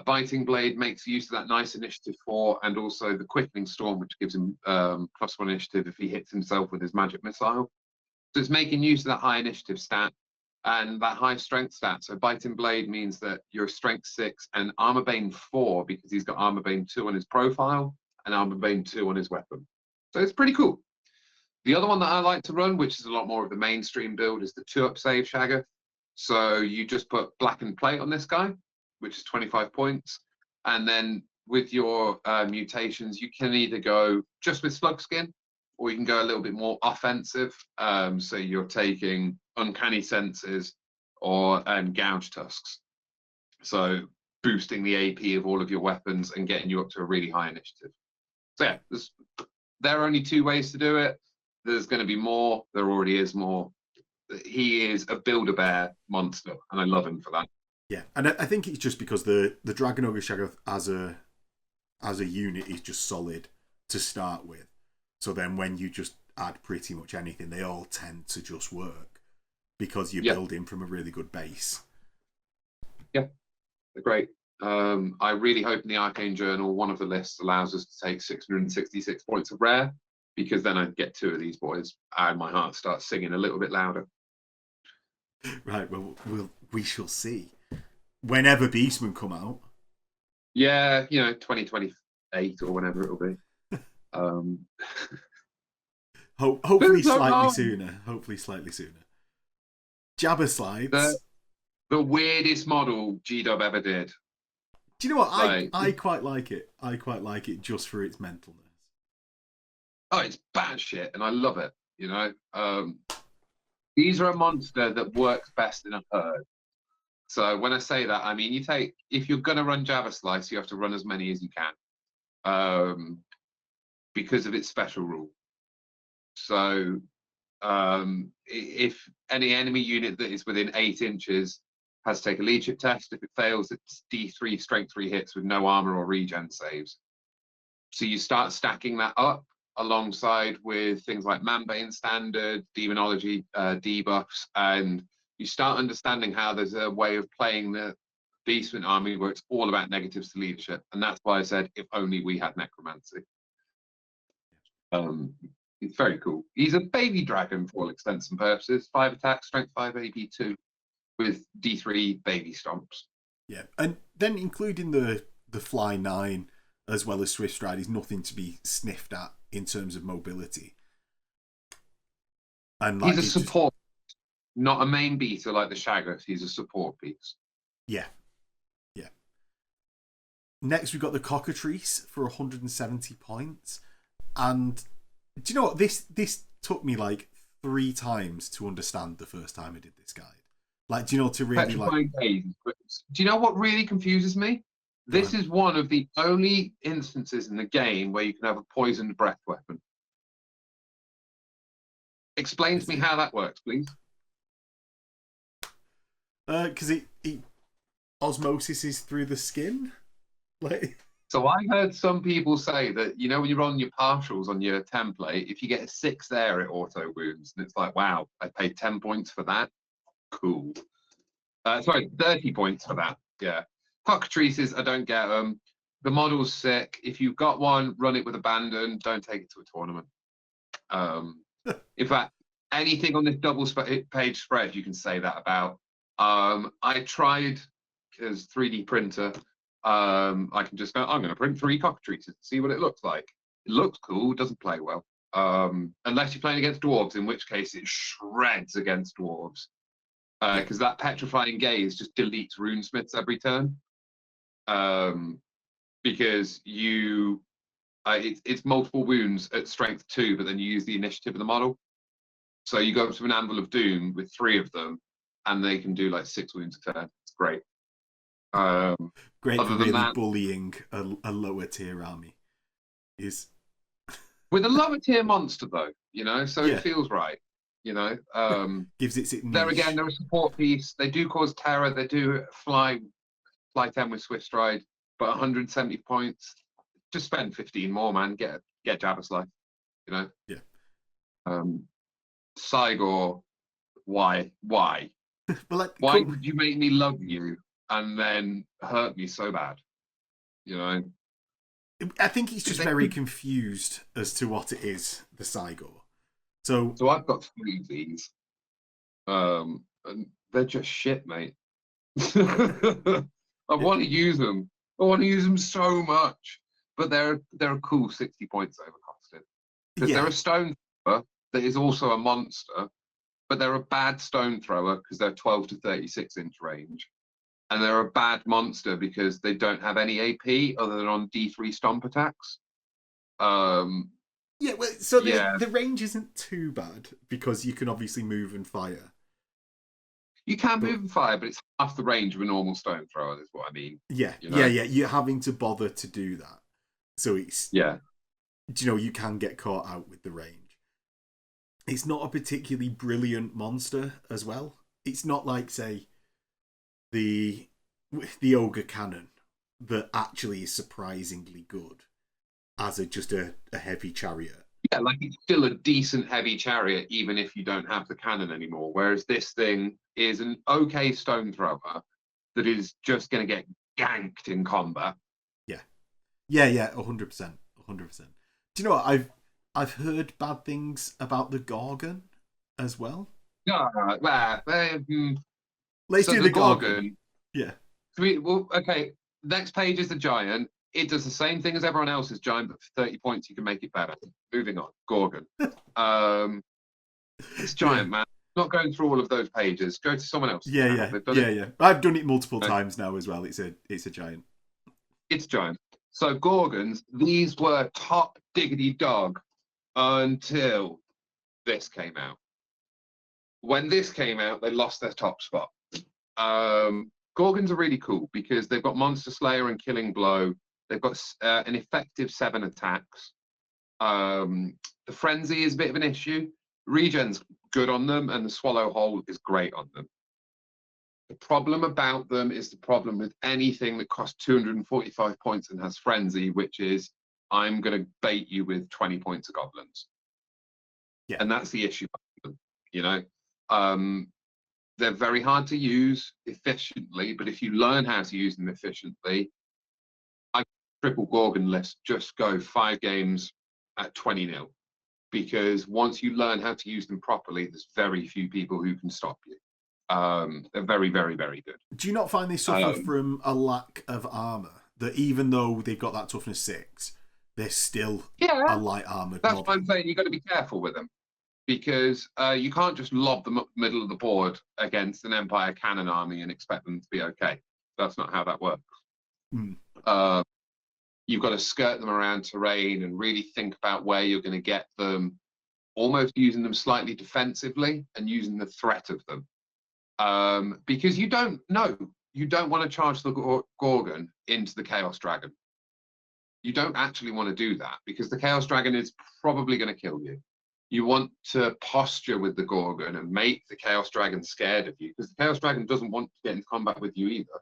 Biting Blade makes use of that nice initiative 4, and also the Quickening Storm, which gives him +1 initiative if he hits himself with his magic missile. So it's making use of that high initiative stat and that high strength stat. So Biting Blade means that you're strength 6 and armor bane 4, because he's got armor bane 2 on his profile and armor bane 2 on his weapon. So it's pretty cool. The other one that I like to run, which is a lot more of the mainstream build, is the 2-up save Shaggoth. So you just put Blackened Plate on this guy, which is 25 points. And then with your mutations, you can either go just with Slug Skin, or you can go a little bit more offensive. So you're taking Uncanny Senses or Gouge Tusks. So boosting the AP of all of your weapons and getting you up to a really high initiative. So yeah, there are only 2 ways to do it. There's going to be more. There already is more. He is a Build-A-Bear monster, and I love him for that. Yeah, and I think it's just because the Dragon Ogre Shaggoth as a unit is just solid to start with. So then when you just add pretty much anything, they all tend to just work because you're building from a really good base. Yeah, they're great. I really hope in the Arcane Journal, one of the lists allows us to take 666 points of rare, because then I get 2 of these boys and my heart starts singing a little bit louder. Right, well, we shall see. Whenever Beastmen come out. Yeah, 2028 or whenever it'll be. Hopefully slightly sooner. Hopefully slightly sooner. Jabber Slides. The weirdest model G-Dub ever did. Do you know what? I quite like it. I quite like it just for its mentalness. Oh, it's bad shit, and I love it. These are a monster that works best in a herd. So when I say that, I mean if you're gonna run Java Slice, you have to run as many as you can, because of its special rule. So if any enemy unit that is within 8 inches has to take a leadership test, if it fails, it's D3 strength 3 hits with no armor or regen saves. So you start stacking that up alongside with things like Manbane Standard, Demonology debuffs, and you start understanding how there's a way of playing the Beastman army where it's all about negatives to leadership. And that's why I said, if only we had Necromancy. It's very cool. He's a baby dragon for all extents and purposes. 5 attack, strength 5, AP2, with D3 baby stomps. Yeah, and then including the Fly 9 as well as Swift Stride is nothing to be sniffed at in terms of mobility. And he's a support, not a main beater like the Shaggoth. He's a support piece. Yeah. Yeah. Next, we've got the Cockatrice for 170 points. And do you know what? This took me like 3 times to understand the first time I did this guide. Like, do you know, to really Petrifying Gaze. Do you know what really confuses me? This is one of the only instances in the game where you can have a poisoned breath weapon. Explain to me how that works, please. Because it osmosis is through the skin. Like, so I heard some people say that, you know, when you're on your partials on your template, if you get a 6 there, it auto wounds, and it's like, wow, I paid 10 points for that. Cool. Sorry, 30 points for that. Yeah. Cockatrices, I don't get them. The model's sick. If you've got one, run it with abandon. Don't take it to a tournament. In fact, anything on this double page spread, you can say that about. I tried, because 3D printer, I can just go, I'm going to print 3 cockatrices, see what it looks like. It looks cool, doesn't play well. Unless you're playing against dwarves, in which case it shreds against dwarves. Because that petrifying gaze just deletes runesmiths every turn. Because you, it's multiple wounds at strength 2, but then you use the initiative of the model. So you go up to an Anvil of Doom with 3 of them, and they can do like 6 wounds a turn. It's great. Great for really bullying a lower tier army. Is with a lower tier monster though, you know, so it feels right. You know, gives it niche. There again, they're a support piece. They do cause terror. They do fly 10 with Swift Stride, but 170 points. Just spend 15 more, man. Get Jabba's life. You know. Yeah. Cygor, why? Why did you make me love you and then hurt me so bad? You know. I think he's just very confused as to what it is, the Cygor. So I've got 3 of these. And they're just shit, mate. I want to use them. I want to use them so much. But they're a cool 60 points overcosted. Because they're a stone thrower that is also a monster, but they're a bad stone thrower because they're 12 to 36 inch range. And they're a bad monster because they don't have any AP other than on D3 stomp attacks. Yeah, well, so the range isn't too bad because you can obviously move and fire. You can move and fire, but it's half the range of a normal stone thrower, is what I mean. Yeah, you know? Yeah. You're having to bother to do that. So it's... Yeah. You know, you can get caught out with the range. It's not a particularly brilliant monster as well. It's not like, say, the Ogre Cannon that actually is surprisingly good as just a heavy chariot. Yeah, like it's still a decent heavy chariot, even if you don't have the cannon anymore. Whereas this thing is an okay stone thrower that is just going to get ganked in combat. Yeah, 100%. 100%. Do you know what? I've heard bad things about the Gorgon as well. Let's do the Gorgon. Yeah. Okay, next page is the giant. It does the same thing as everyone else's giant, but for 30 points you can make it better. Moving on. Gorgon. It's giant, man. Not going through all of those pages. Go to someone else. Yeah. I've done it multiple times now as well. It's a giant. It's giant. So Gorgons, these were top diggity dog until this came out. When this came out, they lost their top spot. Gorgons are really cool because they've got Monster Slayer and Killing Blow. They've got an effective 7 attacks. The Frenzy is a bit of an issue. Regen's good on them, and the Swallow Hole is great on them. The problem about them is the problem with anything that costs 245 points and has Frenzy, which is, I'm going to bait you with 20 points of goblins. Yeah. And that's the issue with them, you know? They're very hard to use efficiently, but if you learn how to use them efficiently, I triple Gorgon list, just go 5 games at 20-0. Because once you learn how to use them properly, there's very few people who can stop you. They're very, very, very good. Do you not find they suffer from a lack of armor? That even though they've got that toughness 6, they're still a light armored That's model. why I'm saying you've got to be careful with them. Because you can't just lob them up the middle of the board against an Empire cannon army and expect them to be okay. That's not how that works. You've got to skirt them around terrain and really think about where you're going to get them, almost using them slightly defensively and using the threat of them. Because you don't know. you don't want to charge the Gorgon into the Chaos Dragon. You don't actually want to do that because the Chaos Dragon is probably going to kill you. You want to posture with the Gorgon and make the Chaos Dragon scared of you because the Chaos Dragon doesn't want to get into combat with you either.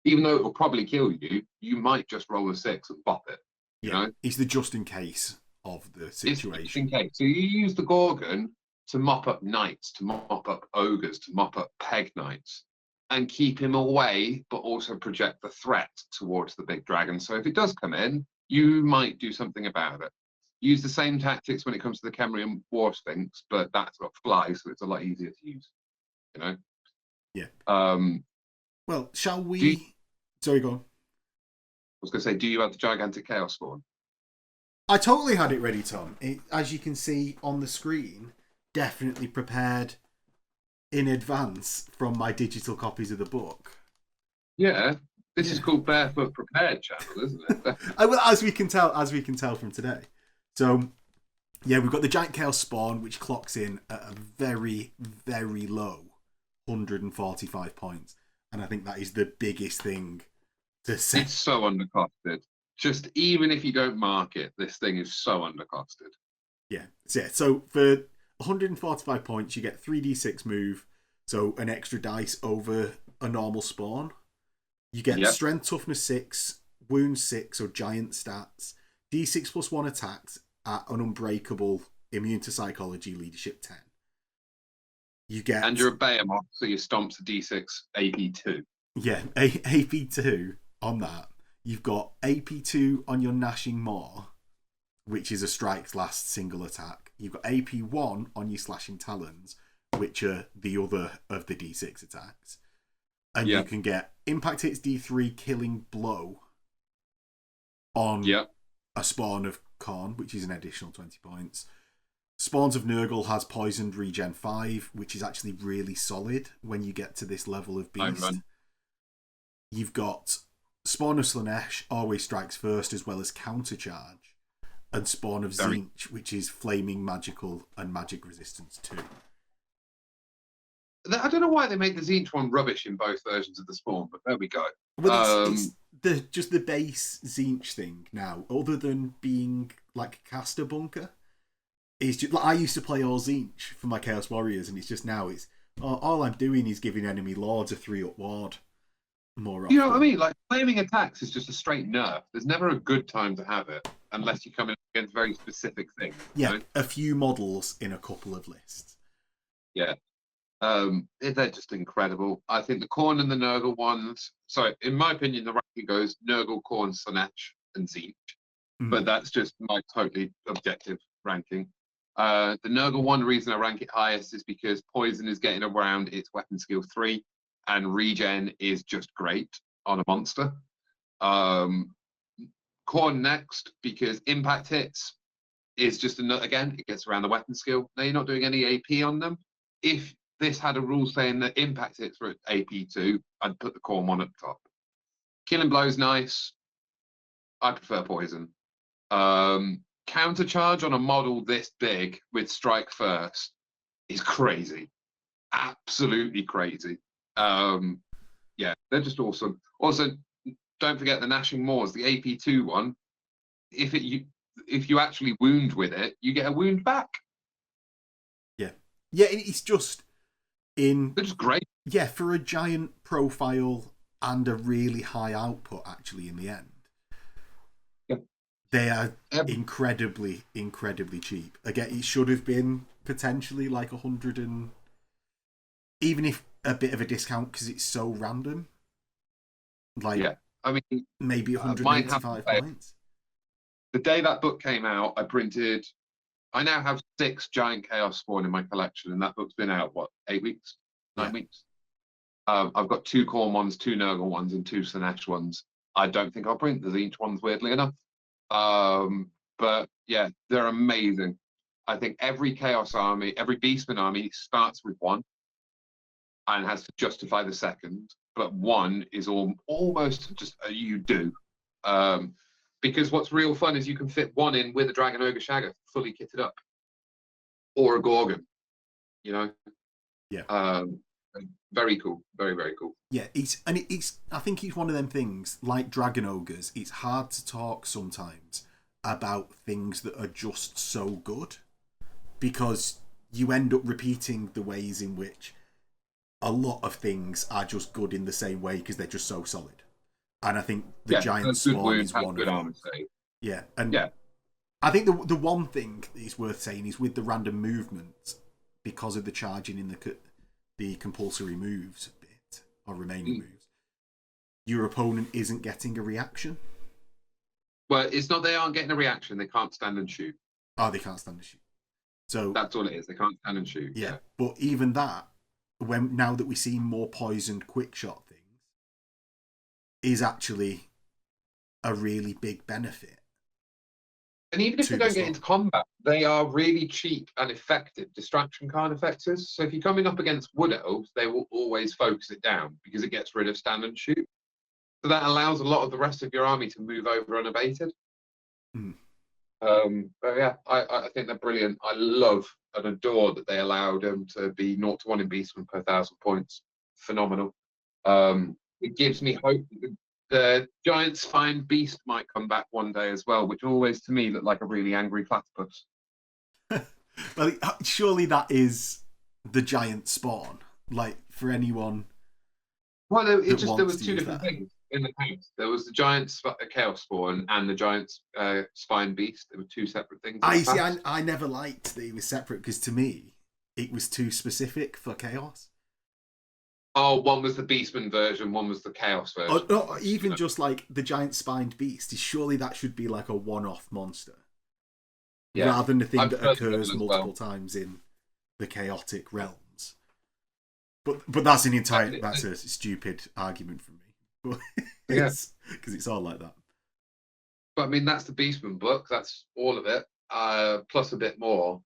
Even though it will probably kill you, you might just roll a 6 and bop it. You know? It's the just in case of the situation. It's just in case. So you use the Gorgon to mop up knights, to mop up ogres, to mop up peg knights, and keep him away, but also project the threat towards the big dragon. So if it does come in, you might do something about it. Use the same tactics when it comes to the Khemrian War Sphinx, but that's got flies, so it's a lot easier to use. You know? Yeah. Well, shall we... Sorry, go on. I was going to say, do you have the gigantic chaos spawn? I totally had it ready, Tom. As you can see on the screen, definitely prepared in advance from my digital copies of the book. Yeah, this is called Barefoot Prepared channel, isn't it? Well, as we can tell from today. So, yeah, we've got the giant chaos spawn, which clocks in at a very, very low 145 points, and I think that is the biggest thing to say. It's so undercosted. Just even if you don't mark it, this thing is so undercosted. Yeah. So for 145 points, you get 3d6 move, so an extra dice over a normal spawn. You get strength, toughness 6, wound 6, or giant stats, d6 plus 1 attacks at an unbreakable, immune to psychology, leadership 10. You get... And you're a behemoth, so your stomp's a d6 AP2. Yeah, AP2 on that. You've got AP2 on your Gnashing Maw, which is a strike's last single attack. You've got AP1 on your Slashing Talons, which are the other of the D6 attacks. And you can get Impact Hits D3 Killing Blow on a Spawn of Khorne, which is an additional 20 points. Spawns of Nurgle has Poisoned Regen 5, which is actually really solid when you get to this level of Beast. You've got Spawn of Slanesh always strikes first, as well as Countercharge, and Spawn of Tzeentch, which is Flaming Magical and Magic Resistance 2. I don't know why they made the Tzeentch one rubbish in both versions of the Spawn, but there we go. Well, it's just the base Tzeentch thing now, other than being like a caster bunker. It's just, like, I used to play all Tzeentch for my Chaos Warriors, and it's just now all I'm doing is giving enemy lords a 3-up ward. More often. You know what I mean? Like, flaming attacks is just a straight nerf. There's never a good time to have it unless you come in against very specific things. Yeah, you know? A few models in a couple of lists. Yeah. They're just incredible. I think the Khorne and the Nurgle ones, so in my opinion, the ranking goes Nurgle, Khorne, Slanesh, and Tzeentch. But that's just my totally objective ranking. The Nurgle one, the reason I rank it highest is because Poison is getting around its weapon skill 3. And regen is just great on a monster. Khorne next, because impact hits is just another, again, it gets around the weapon skill. Now you're not doing any AP on them. If this had a rule saying that impact hits were at AP2, I'd put the Khorne one at the top. Killing Blow's nice. I prefer Poison. Countercharge on a model this big with strike first is crazy. Absolutely crazy. Yeah, they're just awesome. Also, don't forget the Gnashing Maws, the AP2 one. If you actually wound with it, you get a wound back. Yeah, it's just It's great. Yeah, for a giant profile and a really high output, actually, in the end. Yeah. They are incredibly, incredibly cheap. Again, it should have been potentially like 100 and... Even if a bit of a discount because it's so random. Like, I mean, maybe 185 points. The day that book came out, I now have 6 giant chaos spawn in my collection, and that book's been out, 8 weeks? 9 weeks? I've got 2 Khorne ones, 2 Nurgle ones, and 2 Slanesh ones. I don't think I'll print the Tzeentch ones, weirdly enough. But yeah, they're amazing. I think every Chaos army, every Beastman army starts with 1. And has to justify the second, but 1 is almost just a you do. Because what's real fun is you can fit 1 in with a Dragon Ogre Shagger fully kitted up, or a Gorgon, you know. Yeah. Very cool. Very, very cool. Yeah, it's. I think it's one of them things like Dragon Ogres. It's hard to talk sometimes about things that are just so good because you end up repeating the ways in which a lot of things are just good in the same way because they're just so solid. And I think the Giant Spawn is one of them. Yeah, and yeah. I think the one thing that is worth saying is with the random movement, because of the charging in the compulsory moves bit or remaining moves, your opponent isn't getting a reaction. Well, it's not they aren't getting a reaction. They can't stand and shoot. Oh, they can't stand and shoot. So that's all it is. They can't stand and shoot. Yeah, but even that, now that we see more poisoned quick shot things, is actually a really big benefit. And even if they don't get into combat, they are really cheap and effective distraction card effectors. So if you're coming up against Wood Elves, they will always focus it down because it gets rid of stand and shoot. So that allows a lot of the rest of your army to move over unabated. But yeah, I think they're brilliant. I love and adore that they allowed them to be 0-1 in Beastmen per 1,000 points. Phenomenal. It gives me hope that the giant spine beast might come back one day as well, which always to me looked like a really angry platypus. Well, surely that is the giant spawn. Like for anyone. Well, there was two different things in the house. There was the giant chaos spawn and the giant spine beast. There were two separate things. I never liked that it was separate because to me it was too specific for chaos. Oh, one was the Beastman version, one was the Chaos version. Oh, no, even just like the giant spined beast, surely that should be like a one-off monster. Yeah. Rather than the thing that occurs multiple times in the chaotic realms. But that's that's a stupid argument from me. Because it's all like that. But I mean, that's the Beastman book. That's all of it, plus a bit more.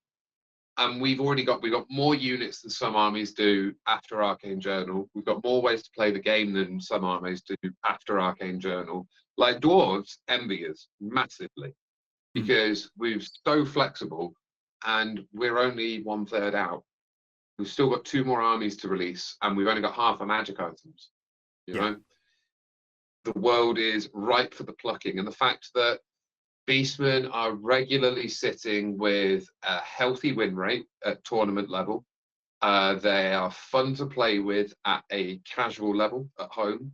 And we've got more units than some armies do after Arcane Journal. We've got more ways to play the game than some armies do after Arcane Journal. Like Dwarves envy us massively because we're so flexible and we're only 1/3 out. We've still got 2 more armies to release and we've only got half our magic items. You know, the world is ripe for the plucking, and the fact that Beastmen are regularly sitting with a healthy win rate at tournament level. They are fun to play with at a casual level at home.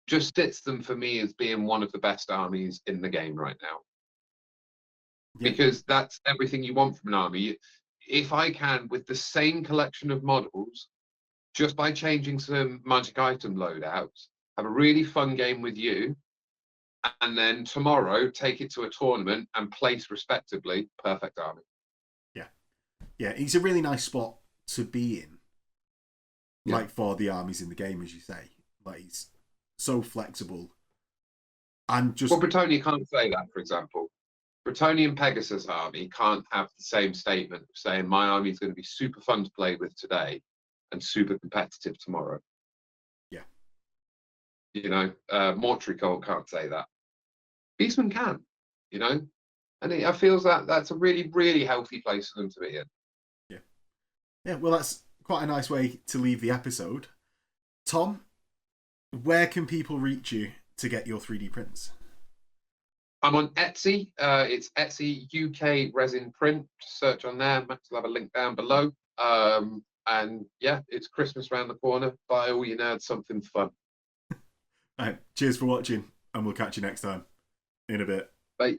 Just sits them for me as being one of the best armies in the game right now. Because that's everything you want from an army. If I can, with the same collection of models, just by changing some magic item loadouts, have a really fun game with you, and then tomorrow take it to a tournament and place respectively, perfect army. Yeah, it's a really nice spot to be in. Like for the armies in the game, as you say. Like it's so flexible. And just well, Bretonnia can't say that, for example. Bretonnian Pegasus army can't have the same statement of saying my army is going to be super fun to play with today and super competitive tomorrow. Yeah. You know, Mortuary Cult can't say that. Beastmen can, you know, and I feel that's a really, really healthy place for them to be in. Yeah, well, that's quite a nice way to leave the episode. Tom, where can people reach you to get your 3D prints? I'm on Etsy. It's Etsy UK Resin Print. Search on there. Max will have a link down below. And yeah, it's Christmas around the corner. Buy all your nerds something fun. All right, cheers for watching, and we'll catch you next time. In a bit. Bye.